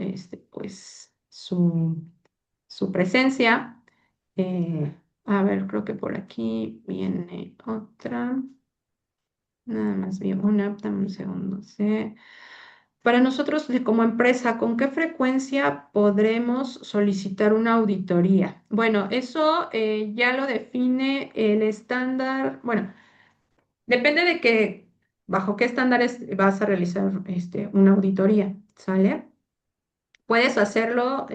pues, su presencia. Eh, a ver, creo que por aquí viene otra. Nada más vi una, dame un segundo. Sí. Para nosotros, como empresa, ¿con qué frecuencia podremos solicitar una auditoría? Bueno, eso ya lo define el estándar. Bueno, depende de bajo qué estándares vas a realizar una auditoría, ¿sale? Puedes hacerlo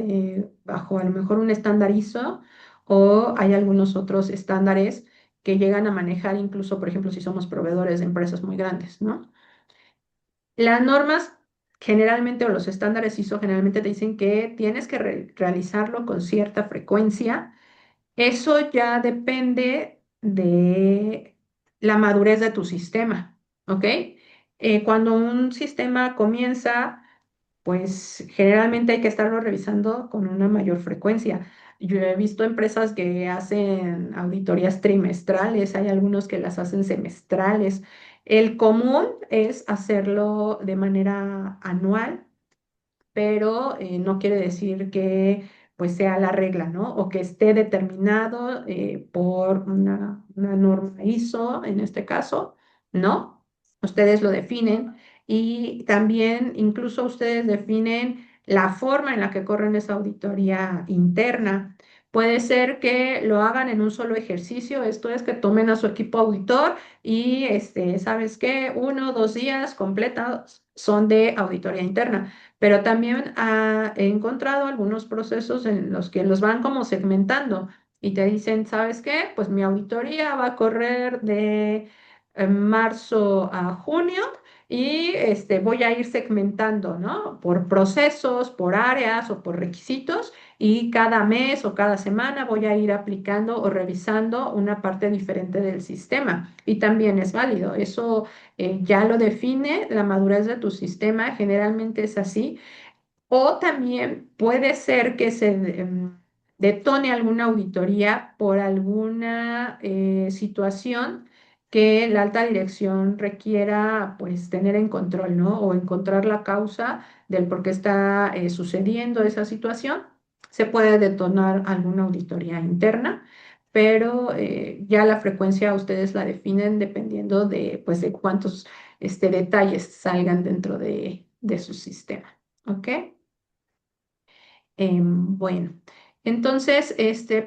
bajo a lo mejor un estándar ISO o hay algunos otros estándares que llegan a manejar incluso, por ejemplo, si somos proveedores de empresas muy grandes, ¿no? Las normas generalmente o los estándares ISO generalmente te dicen que tienes que realizarlo con cierta frecuencia. Eso ya depende de la madurez de tu sistema, ¿ok? Cuando un sistema comienza, pues generalmente hay que estarlo revisando con una mayor frecuencia. Yo he visto empresas que hacen auditorías trimestrales, hay algunos que las hacen semestrales. El común es hacerlo de manera anual, pero no quiere decir que pues sea la regla, ¿no? O que esté determinado por una norma ISO, en este caso, ¿no? Ustedes lo definen y también incluso ustedes definen la forma en la que corren esa auditoría interna. Puede ser que lo hagan en un solo ejercicio, esto es que tomen a su equipo auditor y, ¿sabes qué? 1 o 2 días completos son de auditoría interna, pero también he encontrado algunos procesos en los que los van como segmentando y te dicen, ¿sabes qué? Pues mi auditoría va a correr de marzo a junio y voy a ir segmentando, ¿no? Por procesos, por áreas o por requisitos y cada mes o cada semana voy a ir aplicando o revisando una parte diferente del sistema y también es válido. Eso ya lo define la madurez de tu sistema, generalmente es así. O también puede ser que se detone alguna auditoría por alguna situación que la alta dirección requiera pues tener en control, ¿no? O encontrar la causa del por qué está sucediendo esa situación. Se puede detonar alguna auditoría interna, pero ya la frecuencia ustedes la definen dependiendo de pues de cuántos detalles salgan dentro de su sistema. ¿Ok? Bueno, entonces,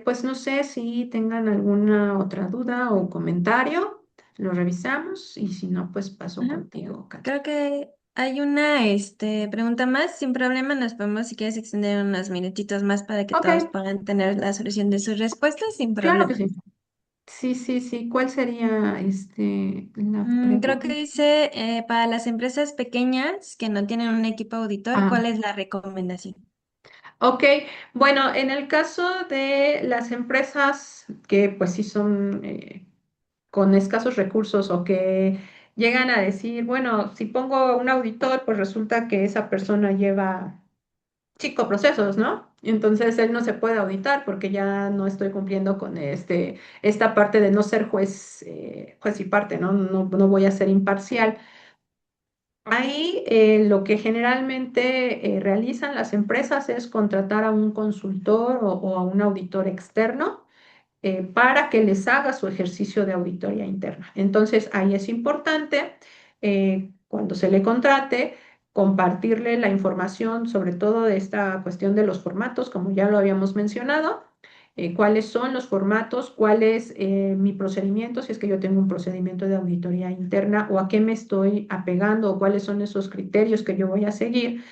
pues no sé si tengan alguna otra duda o comentario, lo revisamos y si no, pues paso Ajá. contigo, Katy. Creo que hay una pregunta más. Sin problema, nos podemos, si quieres, extender unos minutitos más para que Ok, todos puedan tener la solución de sus respuestas sin claro que problema. sí. Sí, sí, sí. ¿Cuál sería la Creo que pregunta? dice, para las empresas pequeñas que no tienen un equipo auditor, Ah, ¿cuál es la recomendación? ok. Bueno, en el caso de las empresas que pues sí son con escasos recursos o que llegan a decir, bueno, si pongo un auditor, pues resulta que esa persona lleva procesos, ¿no? Y entonces él no se puede auditar porque ya no estoy cumpliendo con esta parte de no ser juez, juez y parte, ¿no? No voy a ser imparcial. Ahí lo que generalmente realizan las empresas es contratar a un consultor o a un auditor externo para que les haga su ejercicio de auditoría interna. Entonces, ahí es importante, cuando se le contrate, compartirle la información, sobre todo de esta cuestión de los formatos, como ya lo habíamos mencionado, cuáles son los formatos, cuál es mi procedimiento, si es que yo tengo un procedimiento de auditoría interna o a qué me estoy apegando o cuáles son esos criterios que yo voy a seguir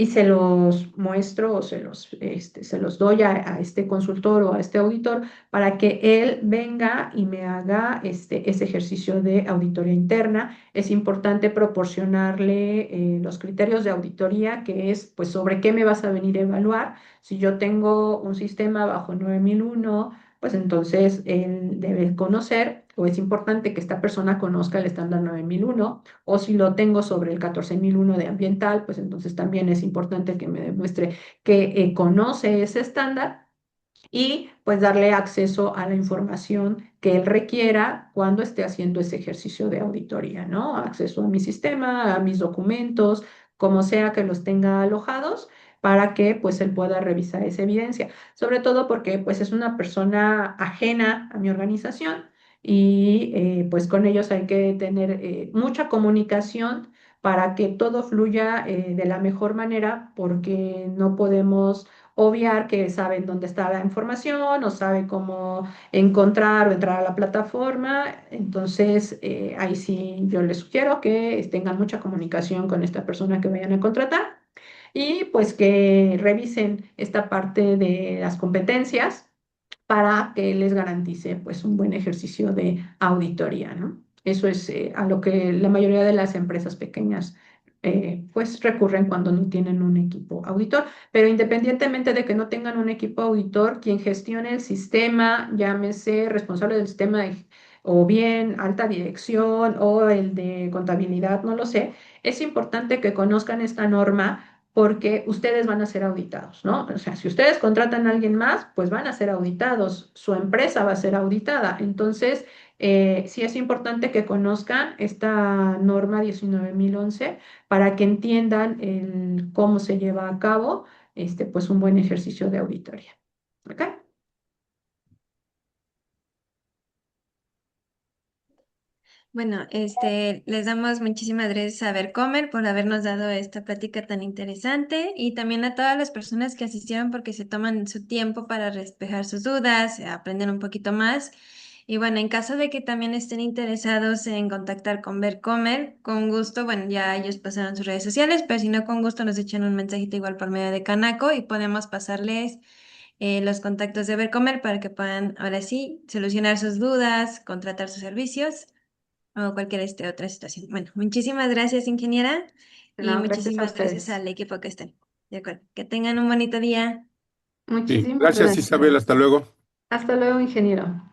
y se los muestro o se los doy a este consultor o a este auditor para que él venga y me haga ese ejercicio de auditoría interna. Es importante proporcionarle los criterios de auditoría, que es pues sobre qué me vas a venir a evaluar. Si yo tengo un sistema bajo 9001, pues entonces él debe conocer o es importante que esta persona conozca el estándar 9001 o si lo tengo sobre el 14001 de ambiental, pues entonces también es importante que me demuestre que conoce ese estándar y pues darle acceso a la información que él requiera cuando esté haciendo ese ejercicio de auditoría, ¿no? Acceso a mi sistema, a mis documentos, como sea que los tenga alojados, para que pues él pueda revisar esa evidencia. Sobre todo porque pues es una persona ajena a mi organización y pues con ellos hay que tener mucha comunicación para que todo fluya de la mejor manera, porque no podemos obviar que saben dónde está la información o saben cómo encontrar o entrar a la plataforma. Entonces, ahí sí yo les sugiero que tengan mucha comunicación con esta persona que vayan a contratar y pues que revisen esta parte de las competencias para que les garantice pues un buen ejercicio de auditoría, ¿no? Eso es a lo que la mayoría de las empresas pequeñas pues recurren cuando no tienen un equipo auditor. Pero independientemente de que no tengan un equipo auditor, quien gestione el sistema, llámese responsable del sistema o bien alta dirección o el de contabilidad, no lo sé, es importante que conozcan esta norma porque ustedes van a ser auditados, ¿no? O sea, si ustedes contratan a alguien más, pues van a ser auditados, su empresa va a ser auditada. Entonces, sí es importante que conozcan esta norma 19.011 para que entiendan cómo se lleva a cabo pues un buen ejercicio de auditoría. ¿Ok? Bueno, les damos muchísimas gracias a Vercomer por habernos dado esta plática tan interesante y también a todas las personas que asistieron porque se toman su tiempo para despejar sus dudas, aprender un poquito más. Y bueno, en caso de que también estén interesados en contactar con Vercomer, con gusto, bueno, ya ellos pasaron sus redes sociales, pero si no, con gusto nos echan un mensajito igual por medio de Canaco y podemos pasarles los contactos de Vercomer para que puedan ahora sí solucionar sus dudas, contratar sus servicios o cualquier otra situación. Bueno, muchísimas gracias, ingeniera, y No, gracias a muchísimas gracias ustedes. al equipo que estén. De acuerdo. Que tengan un bonito día. Sí, Muchísimas gracias Isabel, gracias. hasta luego. Hasta luego, ingeniero.